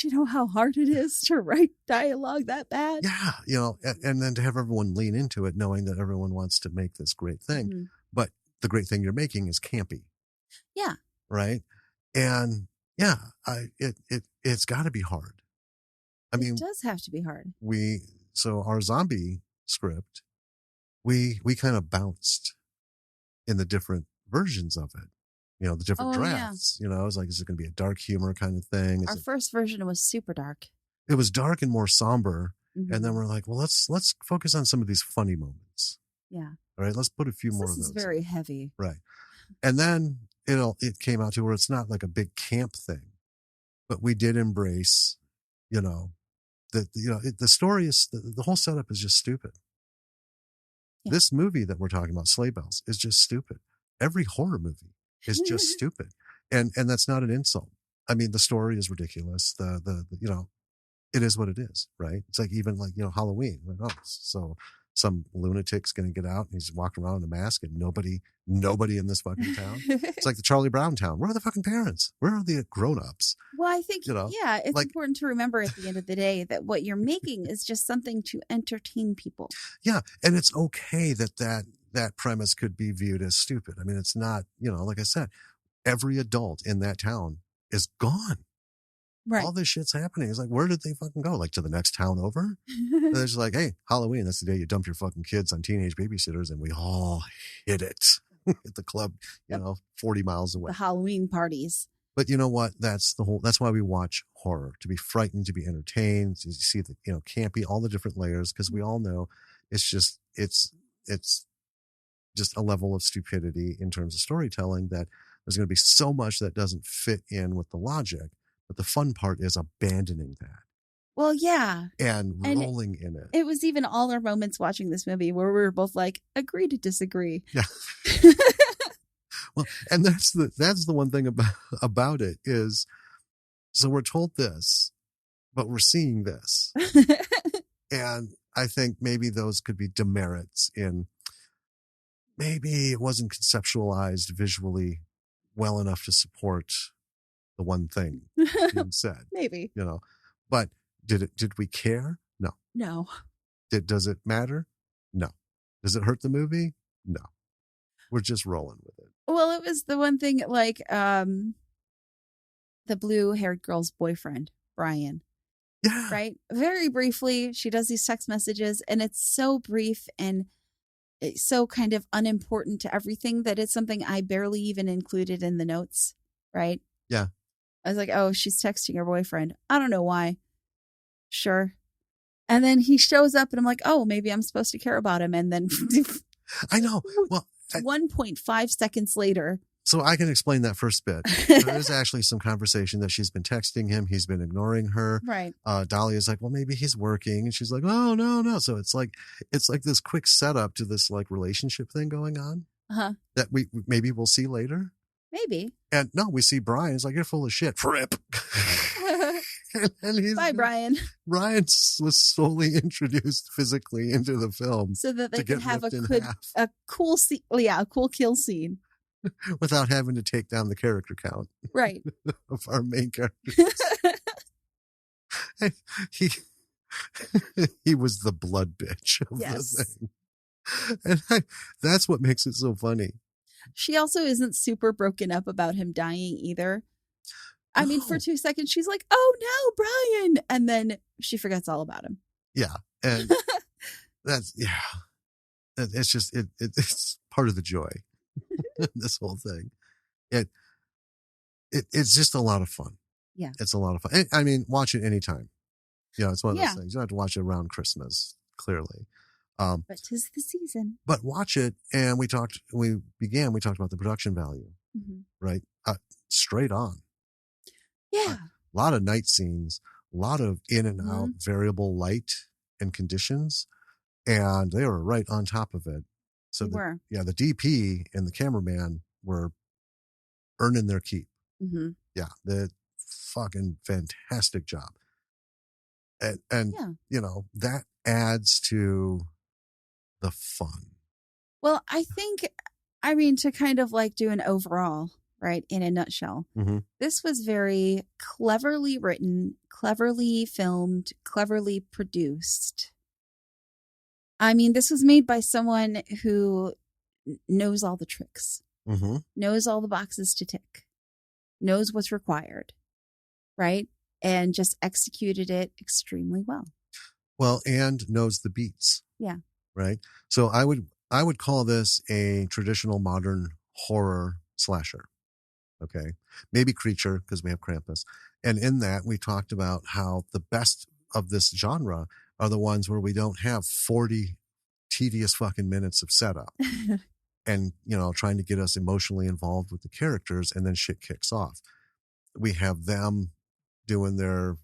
you know how hard it is to write dialogue that bad? Yeah, and then to have everyone lean into it, knowing that everyone wants to make this great thing, but the great thing you're making is campy. Yeah. Right. And yeah, it's got to be hard. I mean, it does have to be hard. So our zombie script, we kind of bounced in the different versions of it. the different drafts. It was like, is it going to be a dark humor kind of thing? Our first version was super dark. It was dark and more somber. Mm-hmm. And then we're like, well, let's focus on some of these funny moments. Yeah. All right, let's put a few more of those. This is very heavy. Right. And then it came out to where it's not like a big camp thing, but we did embrace, the story is, the whole setup is just stupid. Yeah. This movie that we're talking about, Sleigh Bells, is just stupid. Every horror movie is just stupid. And that's not an insult. I mean, the story is ridiculous. It is what it is, right? It's like, even like, Halloween. Like, oh, so some lunatic's going to get out and he's walking around in a mask and nobody in this fucking town. It's like the Charlie Brown town. Where are the fucking parents? Where are the grown-ups? Well, I think, it's like, important to remember at the end of the day that what you're making is just something to entertain people. Yeah. And it's okay that premise could be viewed as stupid. I mean, it's not, like I said, every adult in that town is gone. Right. All this shit's happening. It's like, where did they fucking go? Like, to the next town over? And they're just like, hey, Halloween, that's the day you dump your fucking kids on teenage babysitters, and we all hit it at the club, 40 miles away. The Halloween parties. But you know what? That's why we watch horror, to be frightened, to be entertained, to see the, campy, all the different layers, because we all know it's just a level of stupidity in terms of storytelling, that there's going to be so much that doesn't fit in with the logic. But the fun part is abandoning that. Well, yeah. And rolling in it. It was even all our moments watching this movie where we were both like, agree to disagree. Yeah. Well, and that's the one thing about it is, so we're told this, but we're seeing this. And I think maybe those could be demerits in, maybe it wasn't conceptualized visually well enough to support the one thing being said. Maybe. But did we care? No. Does it matter? No. Does it hurt the movie? No. We're just rolling with it. Well, it was the one thing, like, the blue-haired girl's boyfriend, Brian. Yeah. Right? Very briefly, she does these text messages, and it's so brief and it's so kind of unimportant to everything that it's something I barely even included in the notes. Right? Yeah. I was like, oh, she's texting her boyfriend. I don't know why. Sure. And then he shows up and I'm like, oh, maybe I'm supposed to care about him. And then I know. Well, 1.5 seconds later. So I can explain that first bit. There is actually some conversation that she's been texting him. He's been ignoring her. Right. Dahlia's like, well, maybe he's working. And she's like, oh, no. So it's like this quick setup to this like relationship thing going on. Uh-huh. That maybe we'll see later. Maybe. And no, we see Brian. It's like, you're full of shit. Fripp. and bye, Brian. Brian was solely introduced physically into the film so that they could have a cool scene. A cool kill scene without having to take down the character count. Right. Of our main characters. he was the blood bitch of the thing. And that's what makes it so funny. She also isn't super broken up about him dying either. I mean, for 2 seconds, she's like, oh no, Brian. And then she forgets all about him. Yeah. And it's just, it's part of the joy. This whole thing. It's just a lot of fun. Yeah. It's a lot of fun. I mean, watch it anytime. It's one of those things. You don't have to watch it around Christmas, clearly. But 'tis the season. But watch it, and we talked about the production value, right? Straight on. Yeah. A lot of night scenes, a lot of in and out variable light and conditions, and they were right on top of it. So the DP and the cameraman were earning their keep. Mm-hmm. Yeah, the fucking fantastic job. And that adds to the fun. Well, I think, to kind of like do an overall, right, in a nutshell, this was very cleverly written, cleverly filmed, cleverly produced. I mean, this was made by someone who knows all the tricks, knows all the boxes to tick, knows what's required, right? And just executed it extremely well. Well, and knows the beats. Yeah. Right. So I would call this a traditional modern horror slasher. Okay. Maybe creature because we have Krampus. And in that, we talked about how the best of this genre are the ones where we don't have 40 tedious fucking minutes of setup and, trying to get us emotionally involved with the characters, and then shit kicks off. We have them doing their,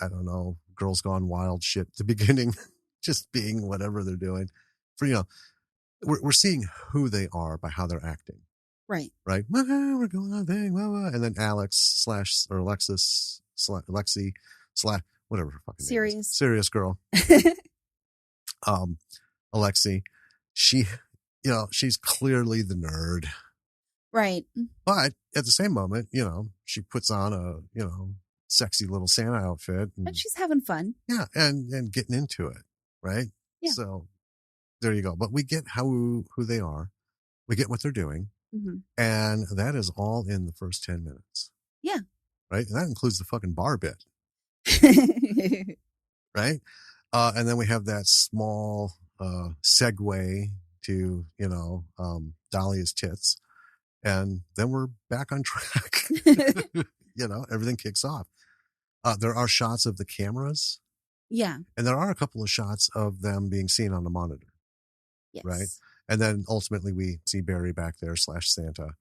I don't know, Girls Gone Wild shit at the beginning, just being whatever they're doing. We're seeing who they are by how they're acting. Right. We're going on thing, and then Alexis Lexi whatever her fucking name is. Serious girl. Alexi, she, she's clearly the nerd. Right. But at the same moment, she puts on a, sexy little Santa outfit. And she's having fun. Yeah. And getting into it. Right. Yeah. So there you go. But we get who they are. We get what they're doing. Mm-hmm. And that is all in the first 10 minutes. Yeah. Right. And that includes the fucking bar bit. Right. And then we have that small segue to, Dahlia's tits. And then we're back on track. Everything kicks off. There are shots of the cameras. Yeah. And there are a couple of shots of them being seen on the monitor. Yes. Right. And then ultimately we see Barry back there / Santa,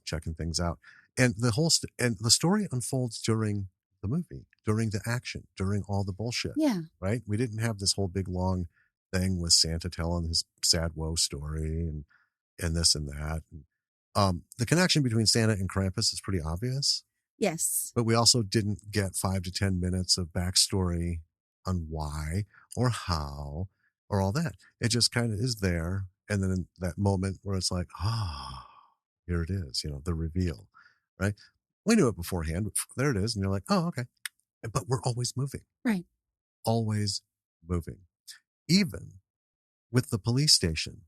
checking things out. And the story unfolds during the movie, during the action, during all the bullshit. Yeah. Right. We didn't have this whole big long thing with Santa telling his sad woe story and this and that. And, the connection between Santa and Krampus is pretty obvious. Yes. But we also didn't get 5 to 10 minutes of backstory on why or how or all that. It just kind of is there. And then in that moment where it's like, here it is, the reveal, right? We knew it beforehand, but there it is. And you're like, oh, okay. But we're always moving. Right. Always moving. Even with the police station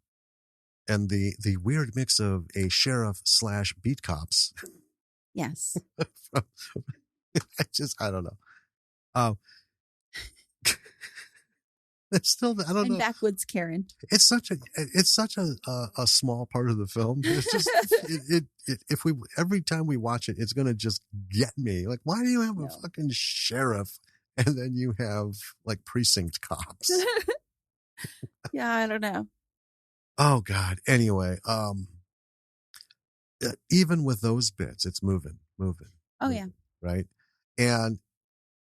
and the weird mix of a sheriff / beat cops. Yes. I don't know. It's still, I don't know. Backwoods Karen. It's such a small part of the film. It's just, if we, every time we watch it, it's going to just get me. Like, why do you have a fucking sheriff and then you have like precinct cops? Yeah, I don't know. Oh God. Anyway, even with those bits, it's moving. Oh moving, yeah. Right. And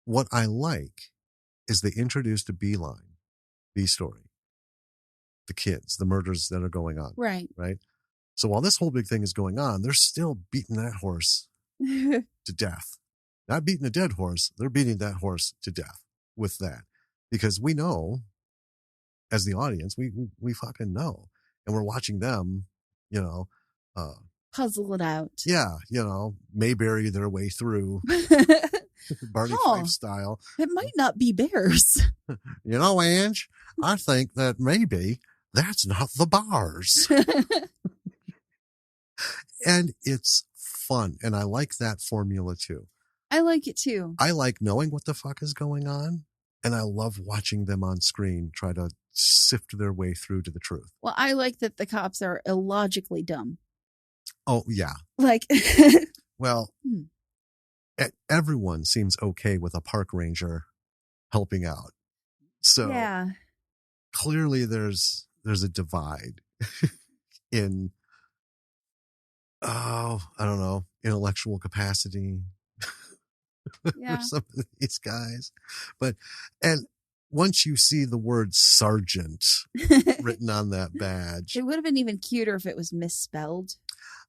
what I like is they introduced a B story, the kids, the murders that are going on. Right. Right. So while this whole big thing is going on, they're still beating that horse to death. Not beating a dead horse. They're beating that horse to death with that, because we know, as the audience, we fucking know, and we're watching them, puzzle it out. Yeah. Mayberry their way through Barney Fife style. It might not be bears. Ange, I think that maybe that's not the bars. And it's fun. And I like that formula too. I like it too. I like knowing what the fuck is going on. And I love watching them on screen try to sift their way through to the truth. Well, I like that the cops are illogically dumb. Oh, yeah. Like, well, everyone seems okay with a park ranger helping out. So yeah, clearly there's a divide in, I don't know, intellectual capacity. Yeah. For some of these guys. And once you see the word sergeant written on that badge, it would have been even cuter if it was misspelled.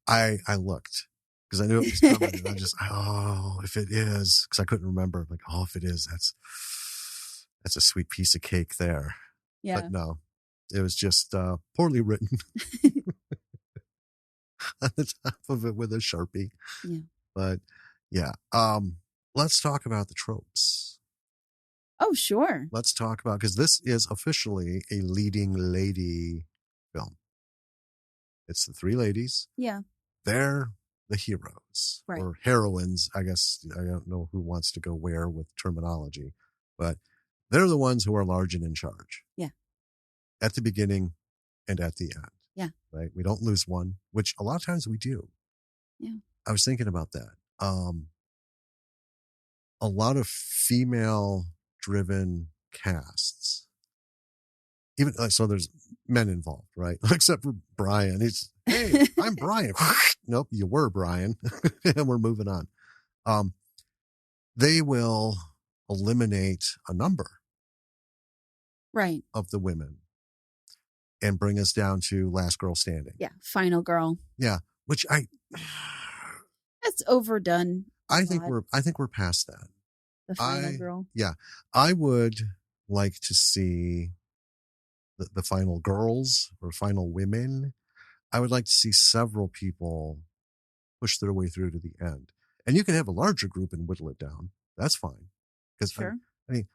I looked because I knew it was coming. And I just, if it is, because I couldn't remember. Like, if it is, that's a sweet piece of cake there. Yeah. But no, it was just poorly written on the top of it with a Sharpie. Yeah. But yeah, let's talk about the tropes. Oh, sure. Let's talk about, because this is officially a leading lady film. It's the 3 ladies. Yeah. They're the heroes, right, or heroines. I guess I don't know who wants to go where with terminology, but they're the ones who are large and in charge. Yeah. At the beginning and at the end. Yeah. Right. We don't lose one, which a lot of times we do. Yeah. I was thinking about that. A lot of female-driven casts. Even so, there's men involved, right? Except for Brian. Hey, I'm Brian. Nope, you were Brian, and we're moving on. They will eliminate a number right of the women and bring us down to last girl standing. Yeah, final girl. Yeah, which that's overdone. I think we're past that. The final girl. Yeah, I would like to see the final girls or final women. I would like to see several people push their way through to the end. And you can have a larger group and whittle it down. That's fine. Because sure. I mean,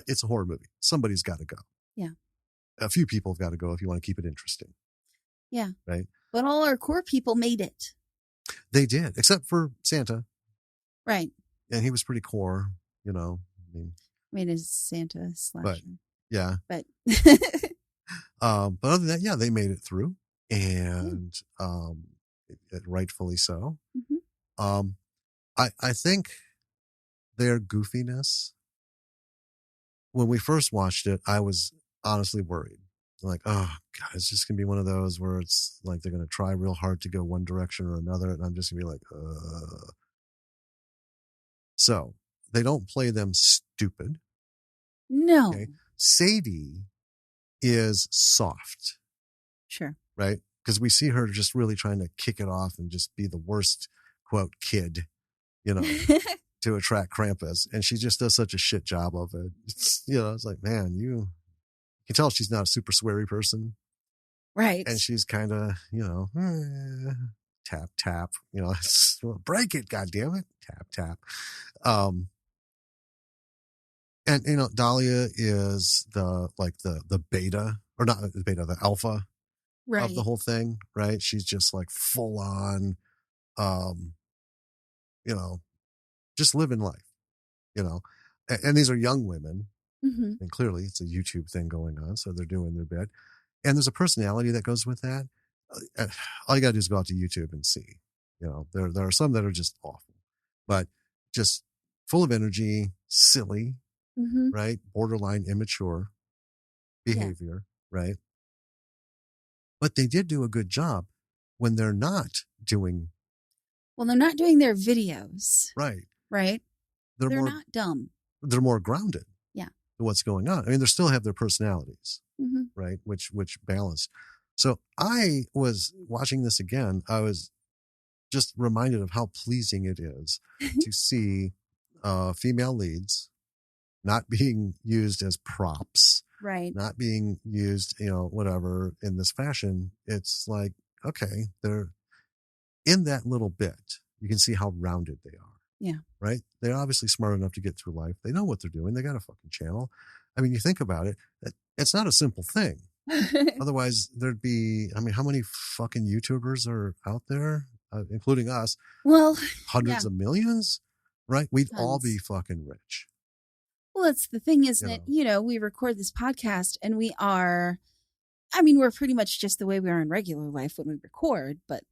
it's a horror movie. Somebody's got to go. Yeah. A few people have got to go if you want to keep it interesting. Yeah. Right. But all our core people made it. They did, except for Santa. Right. And he was pretty core, you know. I mean, it's Santa slasher. But, yeah. But other than that, yeah, they made it through. And rightfully so. Mm-hmm. I think their goofiness, when we first watched it, I was honestly worried. Like, oh, God, it's just going to be one of those where it's like they're going to try real hard to go one direction or another. And I'm just going to be like, ugh. So they don't play them stupid. No. Okay? Sadie is soft. Sure. Right? Because we see her just really trying to kick it off and just be the worst, quote, kid, you know, to attract Krampus. And she just does such a shit job of it. It's like, man, you can tell she's not a super sweary person. Right. And she's kind of, tap, tap, break it, goddammit. Tap, tap. And, Dahlia is the beta, or not the beta, the alpha. Right. Of the whole thing, right? She's just like full on, just living life, and these are young women, mm-hmm. and clearly it's a YouTube thing going on, so they're doing their bit, and there's a personality that goes with that. All you gotta do is go out to YouTube and see, there are some that are just awful, but just full of energy, silly, mm-hmm. right? Borderline immature behavior, right? But they did do a good job when they're not doing. Well, they're not doing their videos. Right. Right. They're not dumb. They're more grounded. Yeah. To what's going on. I mean, they still have their personalities, mm-hmm. right? Which balance. So I was watching this again. I was just reminded of how pleasing it is to see female leads not being used as props. Right. Not being used, whatever, in this fashion. It's like, okay, they're in that little bit. You can see how rounded they are. Yeah. Right? They're obviously smart enough to get through life. They know what they're doing. They got a fucking channel. I mean, you think about it, it's not a simple thing. Otherwise, there'd be, how many fucking YouTubers are out there, including us? Well, hundreds of millions, right? We'd Tons. all be fucking rich. Well, it's the thing, isn't it? We record this podcast and we're pretty much just the way we are in regular life when we record, but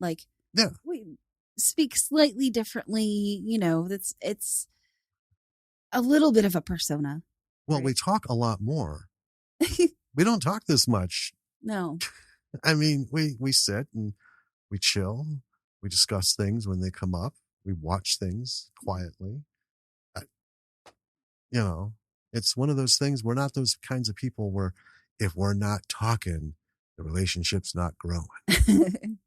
we speak slightly differently, it's a little bit of a persona. Well, right? We talk a lot more. We don't talk this much. No. We sit and we chill. We discuss things when they come up. We watch things quietly. It's one of those things. We're not those kinds of people where if we're not talking, the relationship's not growing.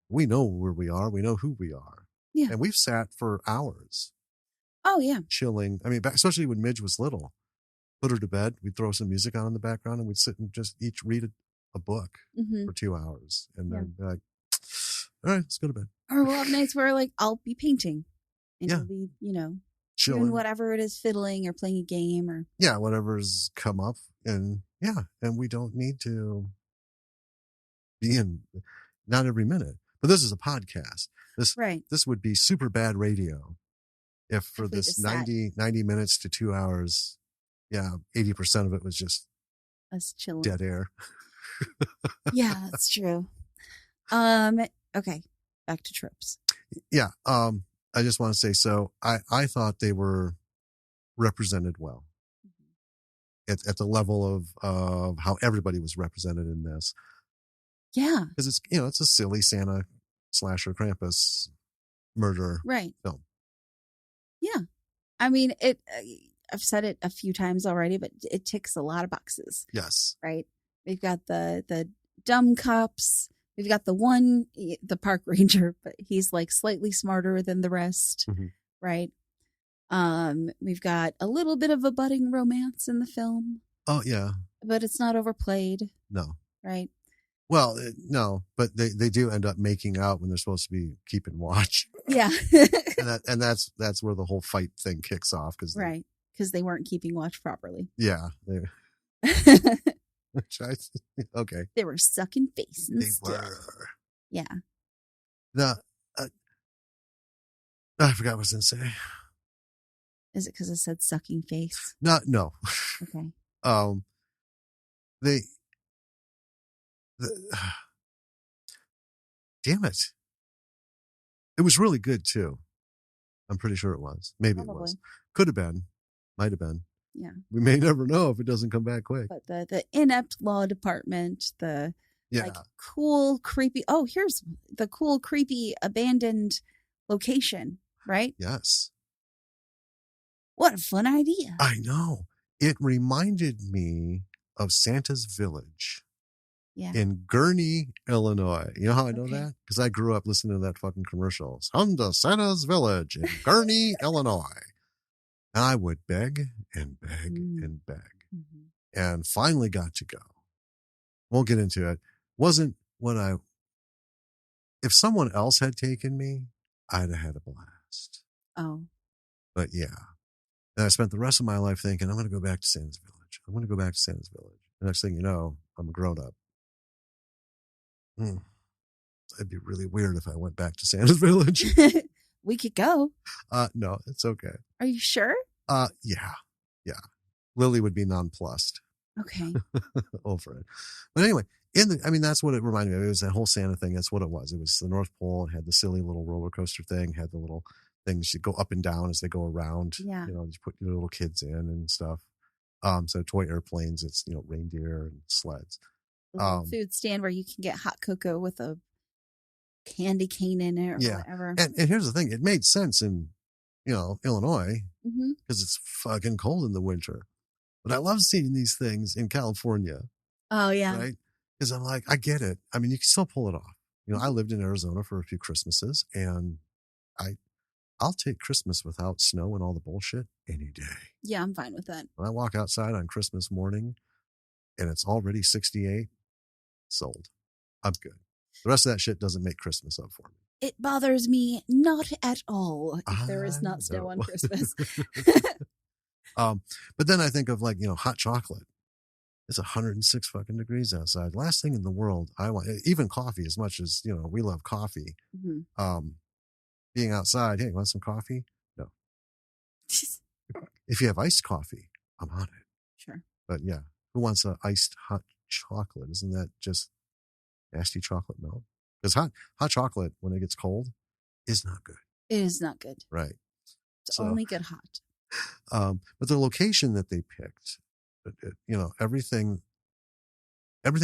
We know where we are. We know who we are. Yeah. And we've sat for hours. Oh, yeah. Chilling. Especially when Midge was little. Put her to bed. We'd throw some music on in the background and we'd sit and just each read a book mm-hmm. for 2 hours. And then be like, all right, let's go to bed. Or we'll have nights where I'll be painting. And you'll be, chilling. Doing whatever it is, fiddling or playing a game or. Yeah, whatever's come up. And we don't need to be in, not every minute. But this is a podcast. This would be super bad radio if for this 90 minutes to 2 hours, 80% of it was just us chilling. Dead air. Yeah, that's true. Okay. back to tropes. Yeah. I just want to say, so I thought they were represented well at the level of how everybody was represented in this. Yeah. Because it's, it's a silly Santa slasher Krampus murder film. Yeah. I mean, I've said it a few times already, but it ticks a lot of boxes. Yes. Right. We've got the dumb cops. We've got the park ranger, but he's like slightly smarter than the rest. Mm-hmm. Right. We've got a little bit of a budding romance in the film. Oh, yeah. But it's not overplayed. No. Right. Well, no, but they do end up making out when they're supposed to be keeping watch. Yeah. and that's where the whole fight thing kicks off. Because they weren't keeping watch properly. Yeah. Okay. They were sucking face instead. They were. Yeah. I forgot what I was going to say. Is it because I said sucking face? No. Okay. Damn it. It was really good too. I'm pretty sure it was. Maybe Probably. It was. Could have been. Might have been. Yeah. We may never know if it doesn't come back quick. But the inept law department, like cool, creepy. Oh, here's the cool, creepy, abandoned location, right? Yes. What a fun idea. I know. It reminded me of Santa's Village in Gurnee, Illinois. You know how I know that? Because I grew up listening to that fucking commercials. Come to Santa's Village in Gurnee, Illinois. And I would beg and beg and beg. Mm-hmm. And finally got to go. Won't get into it. Wasn't what if someone else had taken me, I'd have had a blast. Oh. But yeah. And I spent the rest of my life thinking, I'm going to go back to Santa's Village. I'm going to go back to Santa's Village. The next thing you know, I'm a grown up. It'd be really weird if I went back to Santa's Village. We could go. No, it's okay. Are you sure? Yeah. Lily would be nonplussed. Okay. Over it. But anyway, that's what it reminded me of. It was that whole Santa thing. That's what it was. It was the North Pole. It had the silly little roller coaster thing, had the little things you go up and down as they go around. Yeah. You put your little kids in and stuff. So toy airplanes, it's, reindeer and sleds. Food stand where you can get hot cocoa with a candy cane in it or whatever. And here's the thing. It made sense in, Illinois because it's fucking cold in the winter. But I love seeing these things in California. Oh, yeah. Right? Because I'm like, I get it. I mean, you can still pull it off. I lived in Arizona for a few Christmases, and I'll take Christmas without snow and all the bullshit any day. Yeah, I'm fine with that. When I walk outside on Christmas morning and it's already 68, sold. I'm good. The rest of that shit doesn't make Christmas up for me. It bothers me not at all if there is not snow on Christmas. But then I think of hot chocolate. It's 106 fucking degrees outside. Last thing in the world I want, even coffee, as much as, we love coffee. Mm-hmm. Being outside, hey, want some coffee? No. If you have iced coffee, I'm on it. Sure. But yeah, who wants a iced hot chocolate? Isn't that just nasty chocolate milk? Because hot chocolate, when it gets cold, is not good. It is not good. Right. It's only good hot. But the location that they picked, everything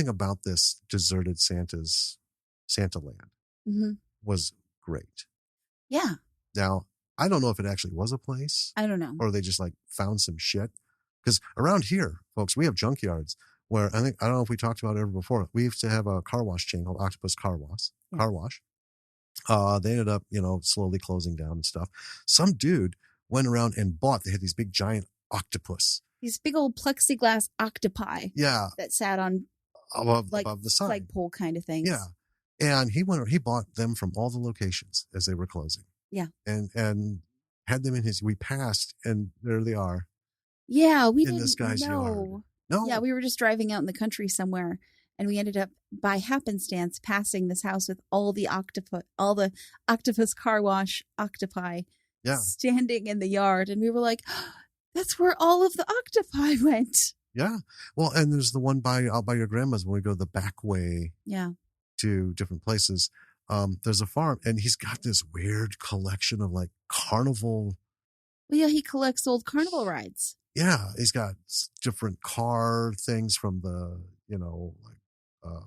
about this deserted Santa land was great. Yeah. Now, I don't know if it actually was a place. I don't know. Or they just found some shit. Because around here, folks, we have junkyards where I don't know if we talked about it ever before. We used to have a car wash chain called Octopus Car Wash. They ended up, slowly closing down and stuff. Some dude went around and they had these big giant octopus. These big old plexiglass octopi. Yeah. That sat on above the side. Flagpole kind of things. Yeah. And he bought them from all the locations as they were closing. Yeah. And had them in we passed and there they are. Yeah. We in didn't this guy's yard. No. Yeah. We were just driving out in the country somewhere and we ended up by happenstance passing this house with all the Octopus Car Wash octopi standing in the yard. And we were like, oh, that's where all of the octopi went. Yeah. Well, and there's the one out by your grandma's when we go the back way. Yeah. To different places. there's a farm, and he's got this weird collection of like carnival. Well, yeah, he collects old carnival rides. Yeah, he's got different car things from the,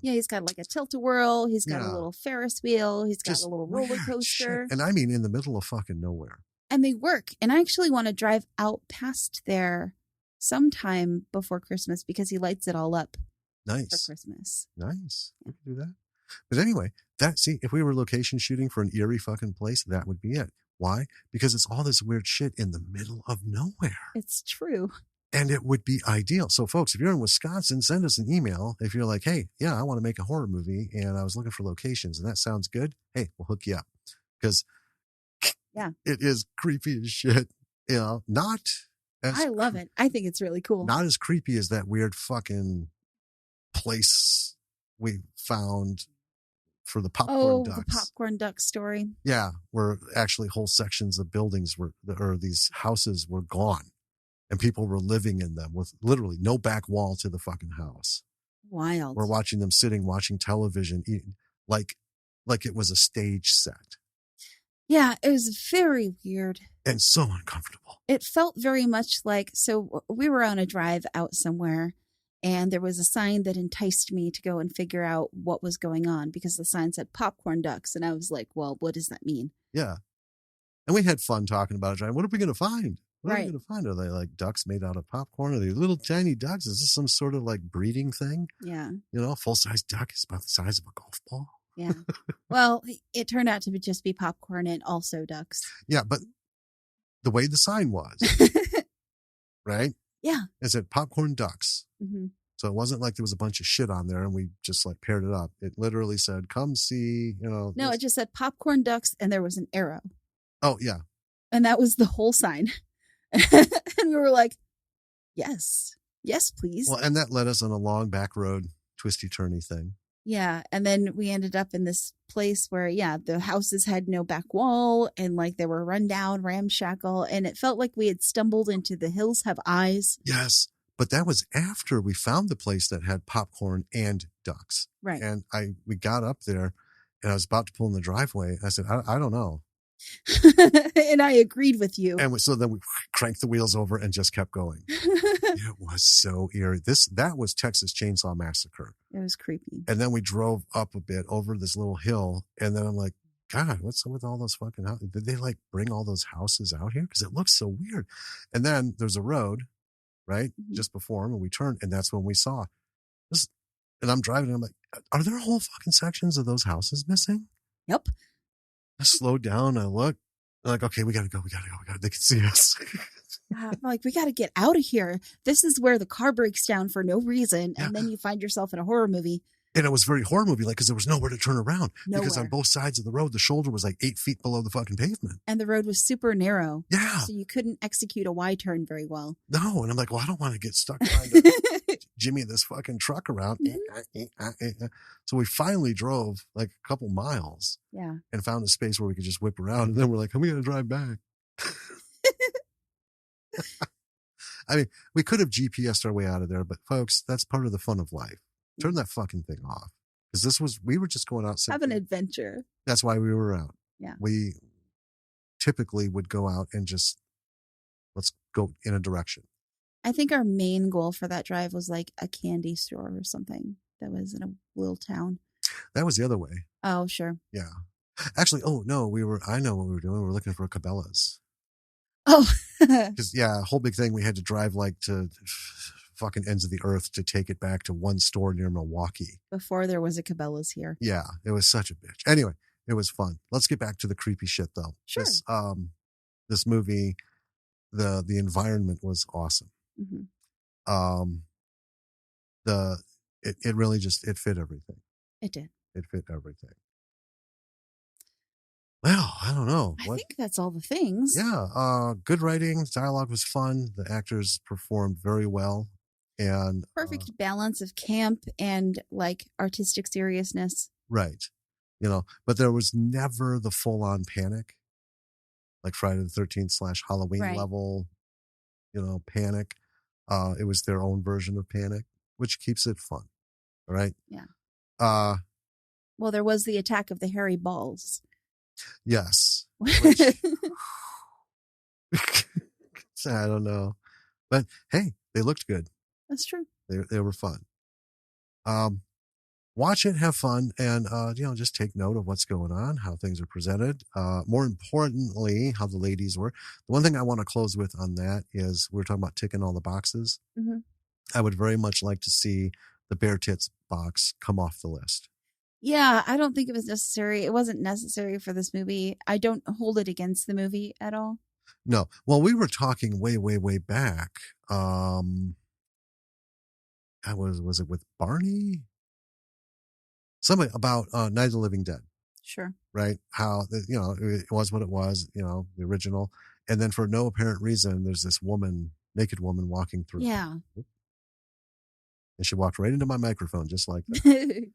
yeah, he's got like a tilt-a-whirl. He's got a Yeah. little Ferris wheel. He's got just a little weird roller coaster. shit. And I mean, in the middle of fucking nowhere. And they work. And I actually want to drive out past there sometime before Christmas because he lights it all up for Nice. Christmas. Nice. We can do that. But anyway, if we were location shooting for an eerie fucking place, that would be it. Why? Because it's all this weird shit in the middle of nowhere. It's true. And it would be ideal. So, folks, if you're in Wisconsin, send us an email. If you're like, hey, yeah, I want to make a horror movie and I was looking for locations and that sounds good. Hey, we'll hook you up. Because it is creepy as shit. Not as I love it. I think it's really cool. Not as creepy as that weird fucking place we found for the popcorn ducks. The popcorn duck story. Yeah, where actually whole sections of buildings or these houses were gone. And people were living in them with literally no back wall to the fucking house. Wild. We're watching them watching television, eating, like it was a stage set. Yeah, it was very weird. And so uncomfortable. It felt very much like, so we were on a drive out somewhere and there was a sign that enticed me to go and figure out what was going on because the sign said popcorn ducks. And I was like, well, what does that mean? Yeah. And we had fun talking about it. What are we going to find? What are we going to find? Are they like ducks made out of popcorn? Are they little tiny ducks? Is this some sort of like breeding thing? Yeah. Full-size duck is about the size of a golf ball. Yeah. Well, it turned out to just be popcorn and also ducks. Yeah, but the way the sign was, right? Yeah. It said popcorn ducks. Mm-hmm. So it wasn't like there was a bunch of shit on there and we just like paired it up. It literally said, come see, No, it just said popcorn ducks and there was an arrow. Oh, yeah. And that was the whole sign. And we were like, yes, please. Well, and that led us on a long back road, twisty turny thing. Yeah. And then we ended up in this place where, the houses had no back wall and like they were run down, ramshackle. And it felt like we had stumbled into The Hills Have Eyes. Yes. But that was after we found the place that had popcorn and ducks. Right. And we got up there and I was about to pull in the driveway. I said, I don't know. And I agreed with you. And so then we cranked the wheels over and just kept going. It was so eerie. That was Texas Chainsaw Massacre. It was creepy. And then we drove up a bit over this little hill. And then I'm like, God, what's up with all those fucking houses? Did they like bring all those houses out here? Because it looks so weird. And then there's a road, right? Mm-hmm. Just before him. And we turned. And that's when we saw this. And I'm driving. And I'm like, are there whole fucking sections of those houses missing? Yep. I slowed down. I look. I'm like, okay, we gotta go. They can see us. I'm like, we gotta get out of here. This is where the car breaks down for no reason, and then you find yourself in a horror movie. And it was very horror movie like because there was nowhere to turn around. Nowhere. Because on both sides of the road, the shoulder was like 8 feet below the fucking pavement. And the road was super narrow. Yeah. So you couldn't execute a Y turn very well. No. And I'm like, well, I don't want to get stuck trying to jimmy this fucking truck around. So we finally drove like a couple miles. Yeah. And found a space where we could just whip around. And then we're like, we got to drive back. I mean, we could have GPSed our way out of there, but folks, that's part of the fun of life. Turn that fucking thing off. Because we were just going out. Have an adventure. That's why we were out. Yeah. We typically would go out and just, let's go in a direction. I think our main goal for that drive was like a candy store or something that was in a little town. That was the other way. Oh, sure. Yeah. Actually, I know what we were doing. We were looking for Cabela's. Oh. Because, a whole big thing. We had to drive like to fucking ends of the earth to take it back to one store near Milwaukee. Before there was a Cabela's here. Yeah, it was such a bitch. Anyway, it was fun. Let's get back to the creepy shit though. Sure. This movie, the environment was awesome. Mm-hmm. It really just, it fit everything. It did. It fit everything. Well, I don't know. I think that's all the things. Yeah. Good writing. Dialogue was fun. The actors performed very well. And perfect balance of camp and like artistic seriousness. Right. But there was never the full on panic, like Friday the 13th / Halloween level, panic. It was their own version of panic, which keeps it fun. All right. Yeah. Well, there was the attack of the hairy balls. Yes. Which, I don't know. But hey, they looked good. That's true. They were fun. Watch it, have fun, and just take note of what's going on, how things are presented. More importantly, how the ladies were. The one thing I want to close with on that is we were talking about ticking all the boxes. Mm-hmm. I would very much like to see the bare tits box come off the list. Yeah, I don't think it was necessary. It wasn't necessary for this movie. I don't hold it against the movie at all. No. Well, we were talking way, way, way back. Was it with Barney? Somebody about Night of the Living Dead. Sure. Right? How, it was what it was, the original. And then for no apparent reason, there's this naked woman walking through. Yeah. And she walked right into my microphone just like that.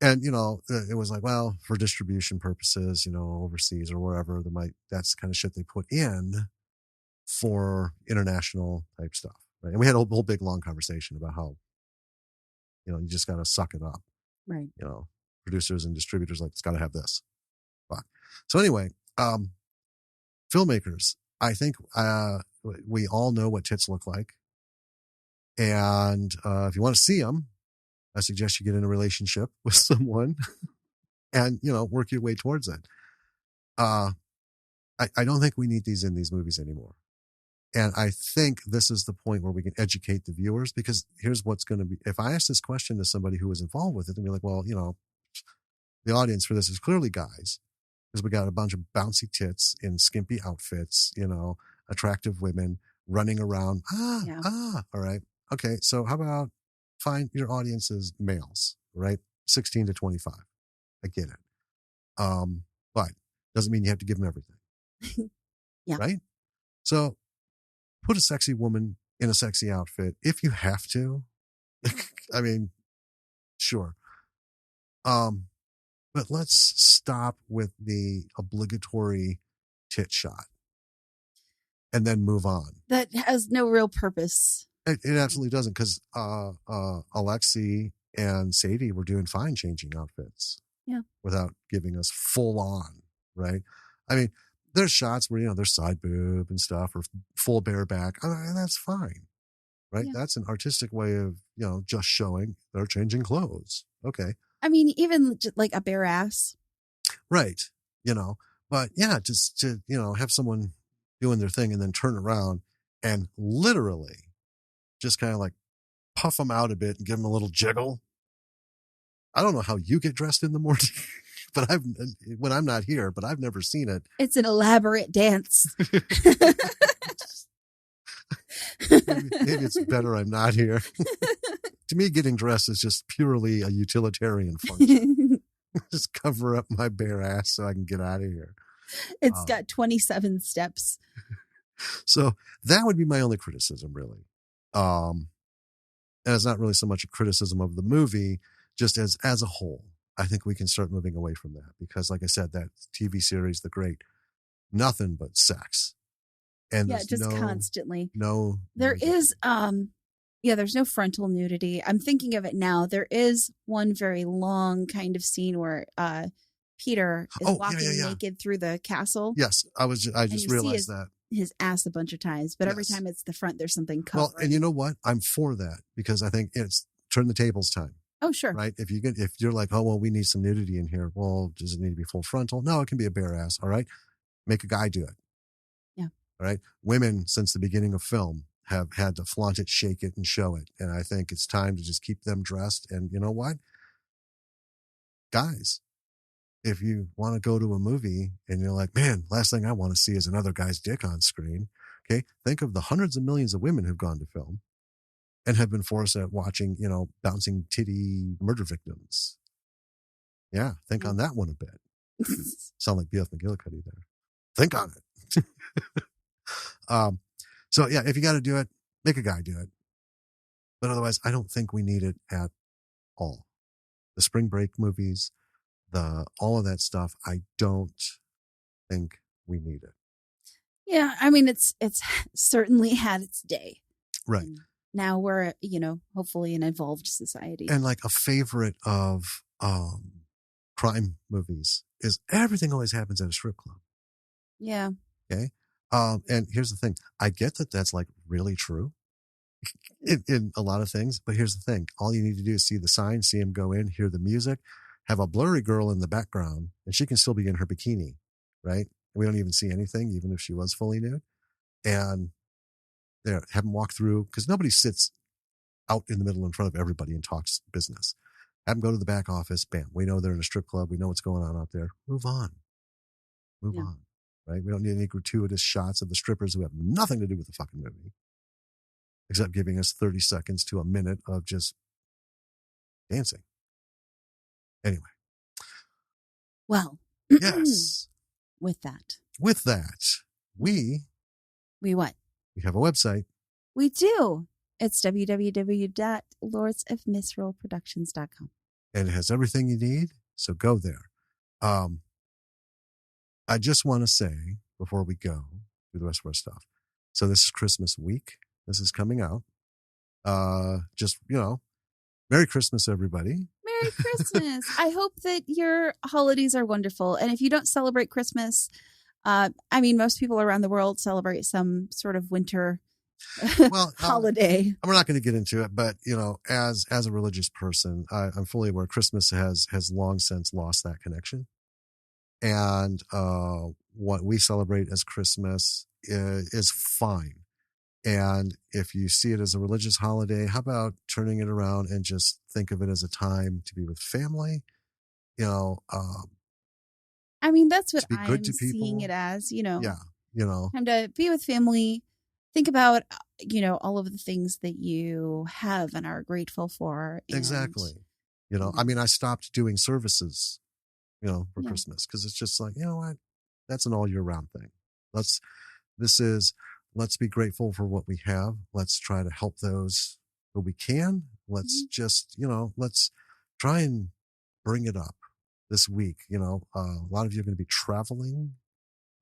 And, it was like, well, for distribution purposes, overseas or wherever, that's the kind of shit they put in for international type stuff. Right. And we had a whole big long conversation about how, you just got to suck it up. Right. Producers and distributors it's got to have this. But so anyway, filmmakers, I think we all know what tits look like. And if you want to see them, I suggest you get in a relationship with someone and, work your way towards it. I don't think we need these in these movies anymore. And I think this is the point where we can educate the viewers, because here's what's going to be. If I ask this question to somebody who was involved with it, they'll be like, well, the audience for this is clearly guys, because we got a bunch of bouncy tits in skimpy outfits, attractive women running around. All right. Okay. So how about find your audience as males, right? 16 to 25. I get it. But doesn't mean you have to give them everything. Yeah. Right? So put a sexy woman in a sexy outfit if you have to. I mean, sure. But let's stop with the obligatory tit shot and then move on. That has no real purpose. It absolutely doesn't, because Alexi and Sadie were doing fine changing outfits. Yeah. Without giving us full on, right? I mean, there's shots where, there's side boob and stuff or full bareback. And that's fine, right? Yeah. That's an artistic way of, just showing they're changing clothes. Okay. I mean, even like a bare ass. Right. But yeah, just to, have someone doing their thing and then turn around and literally just kind of like puff them out a bit and give them a little jiggle. I don't know how you get dressed in the morning, but when I'm not here, but I've never seen it. It's an elaborate dance. Maybe it's better I'm not here. To me, getting dressed is just purely a utilitarian function. Just cover up my bare ass so I can get out of here. It's got 27 steps. So that would be my only criticism, really. And it's not really so much a criticism of the movie, just as a whole. I think we can start moving away from that, because like I said, that TV series, The Great, nothing but sex. And just constantly. No. There is, there's no frontal nudity. I'm thinking of it now. There is one very long kind of scene where Peter is walking naked through the castle. Yes, I just realized that. His ass a bunch of times, but every time it's the front, there's something covering. Well, and you know what? I'm for that, because I think it's turn the tables time. Oh, sure. Right? If you're like, oh, well, we need some nudity in here. Well, does it need to be full frontal? No, it can be a bare ass. All right. Make a guy do it. Yeah. All right. Women, since the beginning of film, have had to flaunt it, shake it, and show it. And I think it's time to just keep them dressed. And you know what? Guys, if you want to go to a movie and you're like, man, last thing I want to see is another guy's dick on screen. Okay. Think of the hundreds of millions of women who've gone to film and have been forced at watching, bouncing titty murder victims. Yeah. Think on that one a bit. Sound like B.F. McGillicuddy there. Think on it. So yeah, if you got to do it, make a guy do it. But otherwise, I don't think we need it at all. The spring break movies, all of that stuff, I don't think we need it. Yeah, I mean, it's certainly had its day. Right. And now we're, hopefully an evolved society. And like a favorite of crime movies is everything always happens at a strip club. Yeah. Okay. And here's the thing. I get that that's like really true in a lot of things, but here's the thing. All you need to do is see the sign, see him go in, hear the music, have a blurry girl in the background, and she can still be in her bikini, right? And we don't even see anything, even if she was fully nude. And there, have them walk through, because nobody sits out in the middle in front of everybody and talks business. Have them go to the back office. Bam. We know they're in a strip club. We know what's going on out there. Move on. Move on. Right? We don't need any gratuitous shots of the strippers who have nothing to do with the fucking movie, except giving us 30 seconds to a minute of just dancing. Anyway. Well, yes. With that, we what? We have a website. We do. It's www.lordsofmisrollproductions.com. And it has everything you need. So go there. I just want to say before we go through the rest of our stuff. So this is Christmas week. This is coming out. Just, Merry Christmas, everybody. Merry Christmas. I hope that your holidays are wonderful. And if you don't celebrate Christmas, most people around the world celebrate some sort of winter holiday. We're not going to get into it, but as a religious person, I'm fully aware Christmas has long since lost that connection. And what we celebrate as Christmas is fine. And if you see it as a religious holiday, how about turning it around and just think of it as a time to be with family? That's what I'm seeing it as, Yeah. Time to be with family. Think about, all of the things that you have and are grateful for. Exactly. I stopped doing services, for Christmas, because it's just like, what? That's an all year round thing. Let's be grateful for what we have. Let's try to help those who we can. Let's just, let's try and bring it up this week. A lot of you are going to be traveling.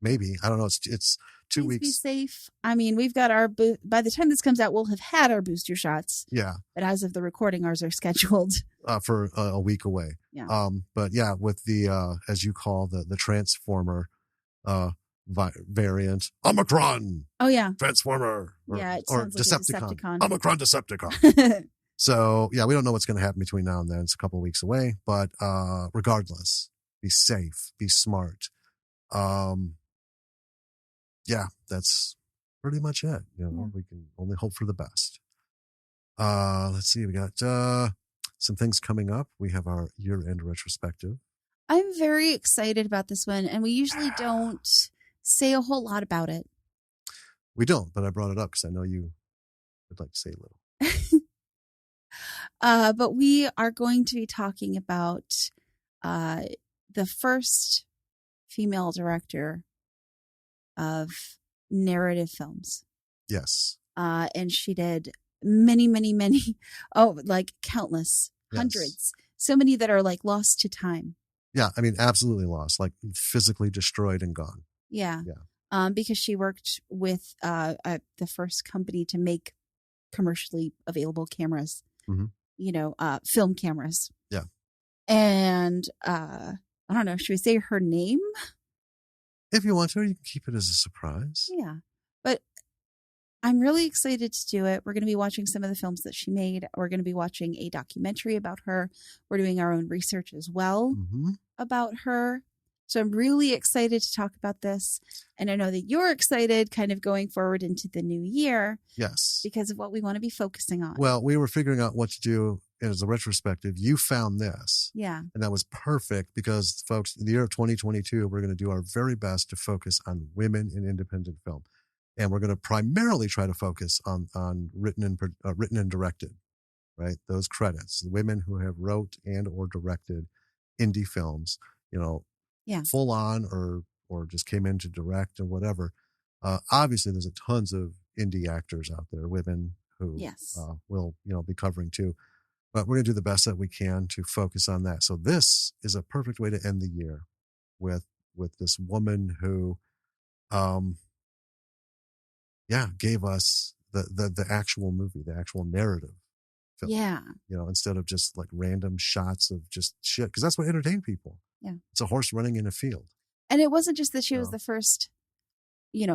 Maybe. I don't know. It's 2 weeks. Be safe. We've got by the time this comes out, we'll have had our booster shots. Yeah. But as of the recording, ours are scheduled for a week away. Yeah. But yeah, with the, as you call the Transformer, variant, Omicron. Oh yeah. Transformer. Or Decepticon. Decepticon. Omicron Decepticon. So yeah, we don't know what's going to happen between now and then. It's a couple of weeks away, but, regardless, be safe, be smart. Yeah, that's pretty much it. We can only hope for the best. Let's see. We got, some things coming up. We have our year-end retrospective. I'm very excited about this one, and we usually don't say a whole lot about it. We don't, but I brought it up because I know you would like to say a little. But we are going to be talking about the first female director of narrative films. Yes. And she did many, countless, hundreds. So many that are lost to time. Yeah, absolutely lost, physically destroyed and gone. Yeah. Because she worked with the first company to make commercially available cameras, film cameras. Yeah. And I don't know, should we say her name? If you want to, you can keep it as a surprise. Yeah. But I'm really excited to do it. We're going to be watching some of the films that she made. We're going to be watching a documentary about her. We're doing our own research as well about her. So I'm really excited to talk about this. And I know that you're excited kind of going forward into the new year. Yes. Because of what we want to be focusing on. Well, we were figuring out what to do as a retrospective. You found this. Yeah. And that was perfect because, folks, in the year of 2022, we're going to do our very best to focus on women in independent film. And we're going to primarily try to focus on written and directed, right? Those credits, the women who have wrote and or directed indie films, full on or just came in to direct or whatever. Obviously, there's tons of indie actors out there, women who will be covering too. But we're going to do the best that we can to focus on that. So this is a perfect way to end the year with this woman who, gave us the actual movie, the actual narrative film. Yeah. Instead of just like random shots of just shit, because that's what entertained people. Yeah. It's a horse running in a field. And it wasn't just that she was the first,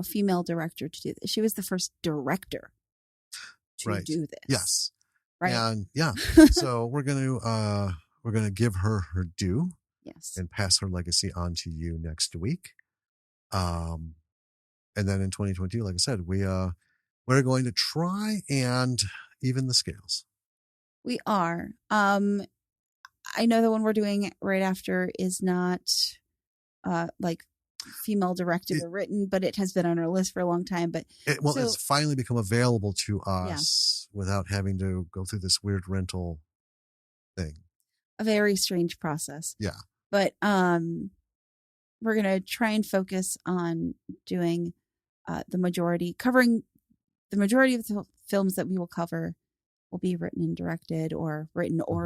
female director to do this. She was the first director to do this. Yes. Right. And so we're gonna give her due. Yes. And pass her legacy on to you next week. And then in 2022, like I said, we're going to try and even the scales. We are. I know the one we're doing right after is not like female directed or written, but it has been on our list for a long time. But it's finally become available to us without having to go through this weird rental thing. A very strange process. Yeah. But we're going to try and focus on doing covering the majority of the films that we will cover will be written and directed or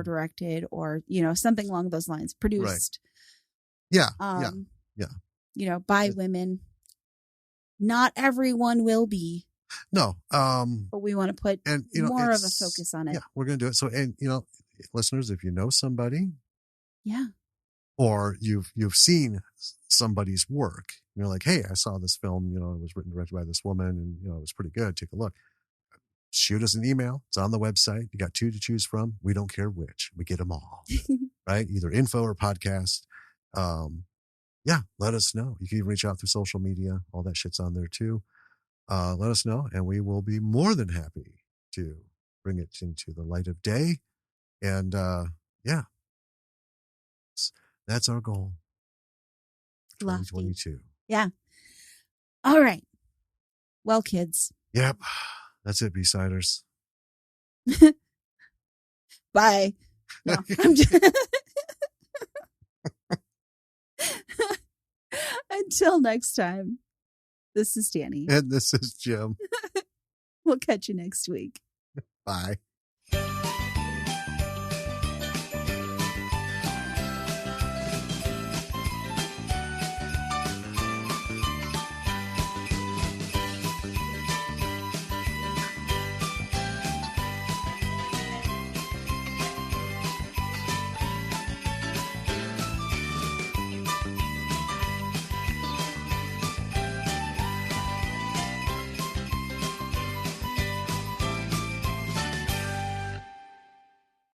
directed or, something along those lines, produced. Right. Yeah. By women. Not everyone will be. No. But we want to put more of a focus on it. Yeah, we're going to do it. So, listeners, if you know somebody. Yeah. Or you've seen somebody's work. You're like, hey, I saw this film, it was written and directed by this woman and, it was pretty good. Take a look. Shoot us an email. It's on the website. You got 2 to choose from. We don't care which. We get them all. Right? Either info or podcast. Let us know. You can even reach out through social media. All that shit's on there too. Let us know and we will be more than happy to bring it into the light of day. And that's our goal. 2022. Yeah. All right. Well, kids. Yep. That's it, B-siders. Bye. No, I'm just... Until next time, this is Danny. And this is Jim. We'll catch you next week. Bye.